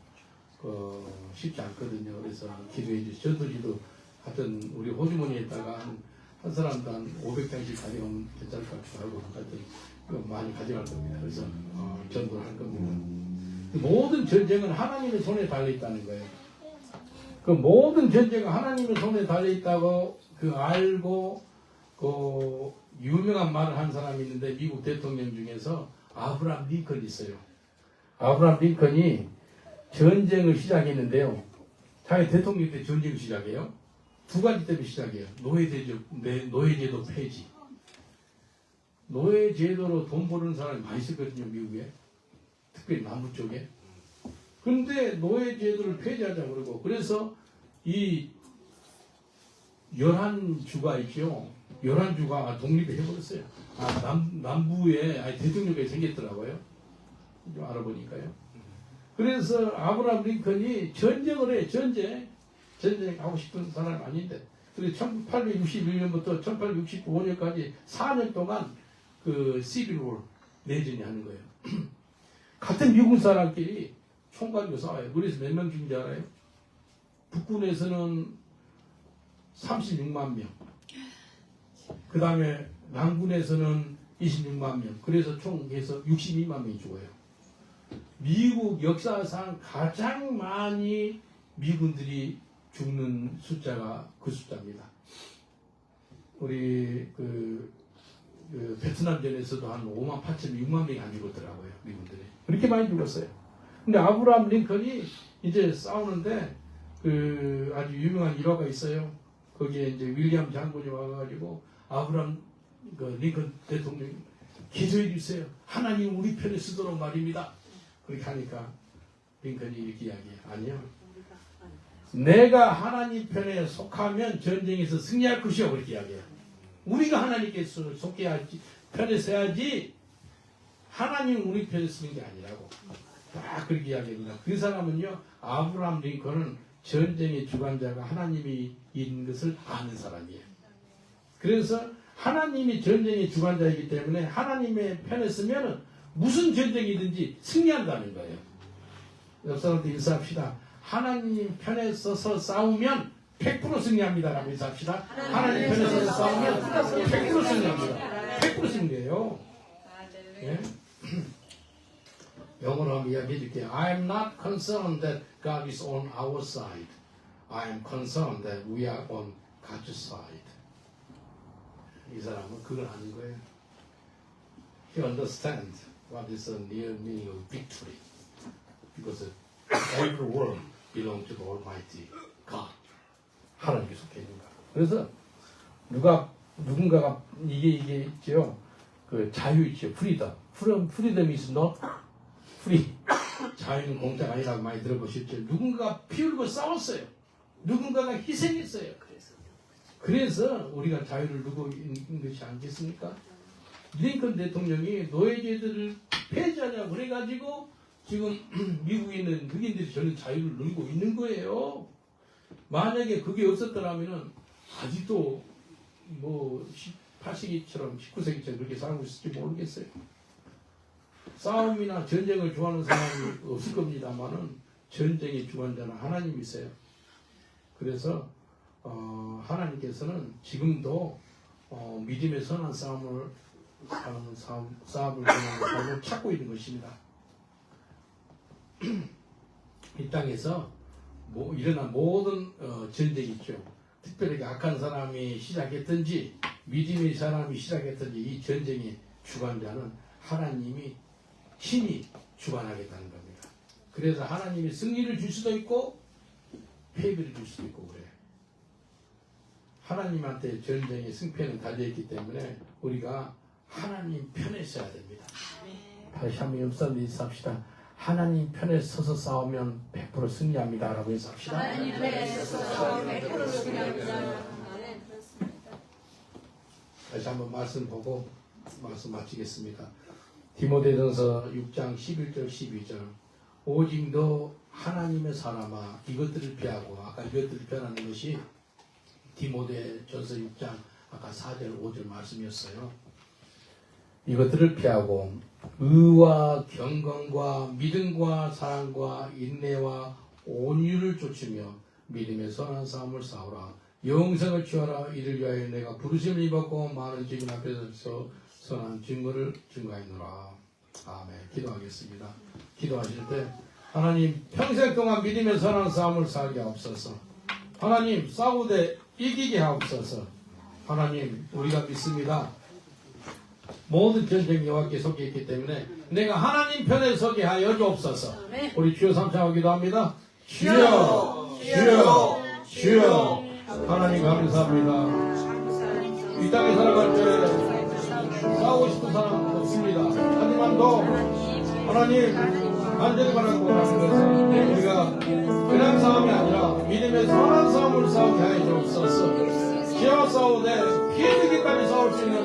쉽지 않거든요. 그래서 기도해 주시죠. 전도지도 하여튼 우리 호주머니에다가 한 사람도 한 500장씩 가져가면 괜찮을 것 같기도 하고 하여튼 많이 가져갈 겁니다. 그래서 전도를 할 겁니다. 모든 전쟁은 하나님의 손에 달려있다는 거예요. 그 모든 전쟁은 하나님의 손에 달려있다고 알고 유명한 말을 한 사람이 있는데 미국 대통령 중에서 아브라함 링컨이 있어요. 아브라함 링컨이 전쟁을 시작했는데요. 자기 대통령 때 전쟁을 시작해요. 두 가지 때문에 시작해요. 노예제도 폐지. 노예제도로 돈 버는 사람이 많이 있었거든요, 미국에. 특별히 남부 쪽에. 근데 노예제도를 폐지하자 그러고, 그래서 이 11주가 있죠. 11주가 독립을 해버렸어요. 남부에 대통령이 생겼더라고요. 좀 알아보니까요. 그래서 아브라함 링컨이 전쟁을 해, 전쟁 하고 싶은 사람이 아닌데. 그래서 1861년부터 1865년까지 4년 동안 시빌 워 내전이 하는 거예요. 같은 미국 사람끼리 총 가지고 싸워요. 그래서 몇 명 죽는지 알아요? 북군에서는 36만 명. 그 다음에 남군에서는 26만 명. 그래서 총 해서 62만 명이 죽어요. 미국 역사상 가장 많이 미군들이 죽는 숫자가 그 숫자입니다. 우리 베트남전에서도 한 5만 8천, 6만 명이 안 죽었더라고요. 미군들이. 그렇게 많이 죽었어요. 근데 아브라함 링컨이 이제 싸우는데 아주 유명한 일화가 있어요. 거기에 이제 윌리엄 장군이 와가지고 아브라함 링컨 대통령 기도해 주세요. 하나님 우리 편에 쓰도록 말입니다. 그렇게 하니까 링컨이 이렇게 이야기해요. 아니요. 내가 하나님 편에 속하면 전쟁에서 승리할 것이요. 그렇게 이야기해요. 우리가 하나님께 속해야지, 편에 서야지 하나님 우리 편에 쓰는 게 아니라고. 딱 그렇게 이야기합니다. 그 사람은요, 아브라함 링컨은 전쟁의 주관자가 하나님이 있는 것을 아는 사람이에요. 그래서 하나님이 전쟁의 주관자이기 때문에 하나님의 편에 서면 무슨 전쟁이든지 승리한다는 거예요. 옆 사람한테 인사합시다. 하나님 편에 서서 싸우면 100% 승리합니다. 라고 인사합시다. 하나님 편에 서서 싸우면 100% 승리합니다. 100% 승리예요. 예? 영어로 한번 이야기해 줄게요. I am not concerned that God is on our side. I am concerned that we are on God's side. 이 사람은 그걸 아는 거예요. He understands what is the real meaning of victory. Because every world belongs to the Almighty God. 하나님께 속해 있는가. 그래서 누군가가 이게 있죠. 자유 있죠. freedom is not free. 자유는 공짜가 아니라고 많이 들어보셨죠. 누군가가 피 흘리고 싸웠어요. 누군가가 희생했어요. 그래서 우리가 자유를 누리고 있는 것이 아니겠습니까? 링컨 대통령이 노예제도를 폐지하냐고 그래가지고 지금 미국에 있는 흑인들이 저는 자유를 누리고 있는 거예요. 만약에 그게 없었더라면 아직도 18세기처럼 19세기처럼 그렇게 살고 있을지 모르겠어요. 싸움이나 전쟁을 좋아하는 사람이 없을 겁니다만은 전쟁의 주관자는 하나님이세요. 그래서 하나님께서는 지금도 믿음의 선한 싸움을 하는 싸움을 찾고 있는 것입니다. 이 땅에서 일어난 모든 전쟁이 있죠. 특별히 악한 사람이 시작했든지 믿음의 사람이 시작했든지 이 전쟁의 주관자는 하나님이 신이 주관하겠다는 겁니다. 그래서 하나님이 승리를 줄 수도 있고 패배를 줄 수도 있고 그래요. 하나님한테 전쟁의 승패는 달려있기 때문에 우리가 하나님 편에 서야 됩니다. 다시 한번 옆사람 인사합시다. 하나님 편에 서서 싸우면 100% 승리합니다. 라고 인사합시다. 하나님 편에 서서 100% 승리합니다. 다시 한번 말씀 보고 말씀 마치겠습니다. 디모데전서 6장 11절 12절 오직 너 하나님의 사람아 이것들을 피하고 아까 이것들을 피하는 것이 디모데전서 6장 아까 4절 5절 말씀이었어요. 이것들을 피하고 의와 경건과 믿음과 사랑과 인내와 온유를 좇으며 믿음의 선한 싸움을 싸우라. 영생을 취하라. 이를 위하여 내가 부르심을 입었고 많은 증인 앞에서 선한 증거를 증거하노라. 아멘. 기도하겠습니다. 기도하실 때 하나님 평생 동안 믿음의 선한 싸움을 싸우게 하옵소서. 하나님 싸우되 이기게 하옵소서. 하나님 우리가 믿습니다. 모든 전쟁이 여호와께 속해 있기 때문에 내가 하나님 편에 서게 하여 주옵소서. 우리 주여 삼창하고 기도합니다. 주여 주여 주여. 하나님 감사합니다. 이 땅에 살아갈 때 싸우고 싶은 사람 없습니다. 하지만도 하나님 간절히 바라고 하는 것은 우리가 그냥 싸움이 아니라 믿음의 선한 싸움을 싸우게 하여 주옵소서. 지혜와 싸우되 피해주기까지 싸울 수 있는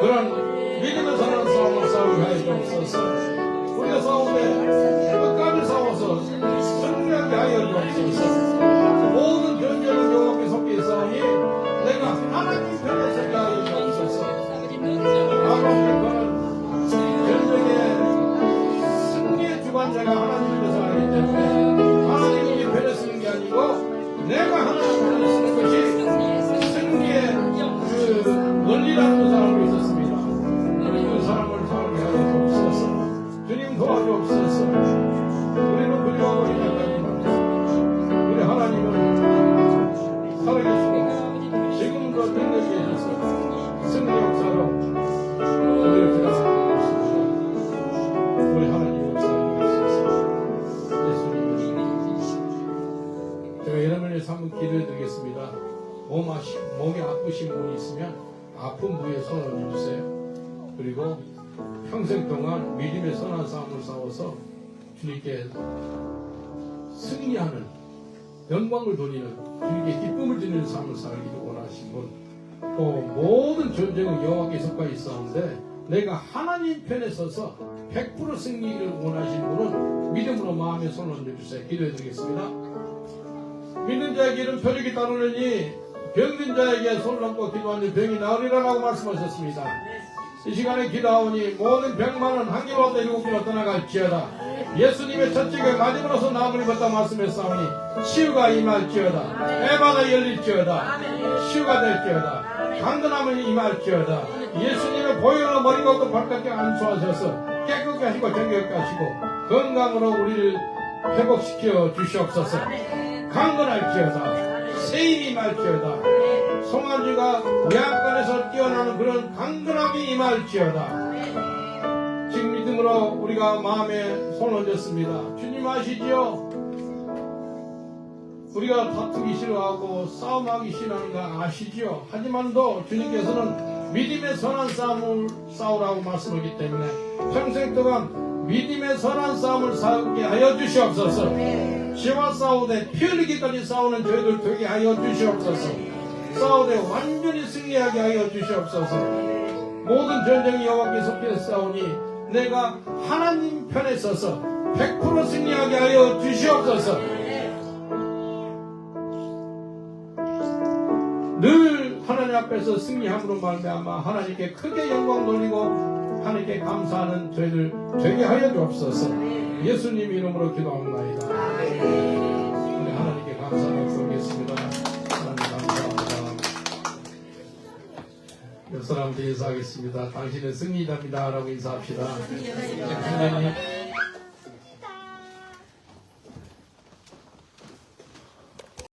그런 믿음의 선한 싸움을 싸우게 하여 주옵소서. 우리가 싸우되 끝까지 싸워서 승리하게 하여 주옵소서. 모든 전쟁은 여호와께 속해 싸우니 내가 하나님 편에 서게 하여 주옵소서. 아버지는 전쟁의 승리의 주관자가 하나님께서 하기 때문에 하나님이 편에 쓰는 게 아니고 내가 하나님 편에 쓰는 것이 승리의 그 원리라는 사람이 있었습니다. 그 사람을 사랑하게 하여 주옵소서. 주님 도와주옵소서. 우리는 그리워하고 있는 우리 하나님은 살아계시고 지금도 능력이 계셔서 승리 역사로 우리를 지나가고 있습니다. 우리 하나님 역사하고 있어서 예수님 제가 여러분의 삶을 기도해 드리겠습니다. 몸이 아프신 분이 있으면 아픈 부위에 손을 얹어주세요. 그리고 평생 동안 믿음의 선한 싸움을 싸워서 주님께 승리하는 영광을 돌리는 주님께 기쁨을 드리는 삶을 살기를 원하신 분, 또 모든 전쟁은 여호와께 속하 있었는데 내가 하나님 편에 서서 100% 승리를 원하신 분은 믿음으로 마음에 손을 얹어주세요. 기도해 드리겠습니다. 믿는 자에게 이런 표적이 따르느니 병든 자에게 손을 얹고 기도하니 병이 나으리라고 말씀하셨습니다. 이 시간에 기도하오니 모든 병만은 한 개로 얻어 7개로 떠나갈지어다. 예수님의 첫째가 마지막으로서 나무를 입었다 말씀했사오니 치유가 임할지어다. 애마다 열릴지어다. 치유가 될지어다. 강건함은 임할지어다. 예수님의 보혈로 머리 걷고 발끝에 안수하셔서 깨끗게 하시고 정결케 하시고 건강으로 우리를 회복시켜 주시옵소서. 강건할지어다. 세임이 임할지어다. 송아지가 외양간에서 뛰어나는 그런 강건함이 임할지어다. 지금 믿음으로 우리가 마음에 손을 얹었습니다. 주님 아시지요? 우리가 다투기 싫어하고 싸움하기 싫어하는 거 아시지요? 하지만도 주님께서는 믿음의 선한 싸움을 싸우라고 말씀하기 때문에 평생 동안 믿음의 선한 싸움을 싸우게 하여 주시옵소서. 지와 싸우되 피 흘리기까지 싸우는 저희들 되게 하여 주시옵소서. 싸우되 완전히 승리하게 하여 주시옵소서. 모든 전쟁이 여호와께 속해 싸우니 내가 하나님 편에 서서 100% 승리하게 하여 주시옵소서. 늘 하나님 앞에서 승리함으로 말미암아 하나님께 크게 영광 돌리고 하나님께 감사하는 저희들 되게 하여 주옵소서. 예수님 이름으로 기도합니다. 우리 하나님께 감사하고 드리겠습니다. 하나님 감사합니다. 옆 사람한테 인사하겠습니다. 당신은 승리자입니다 라고 인사합시다. 하나님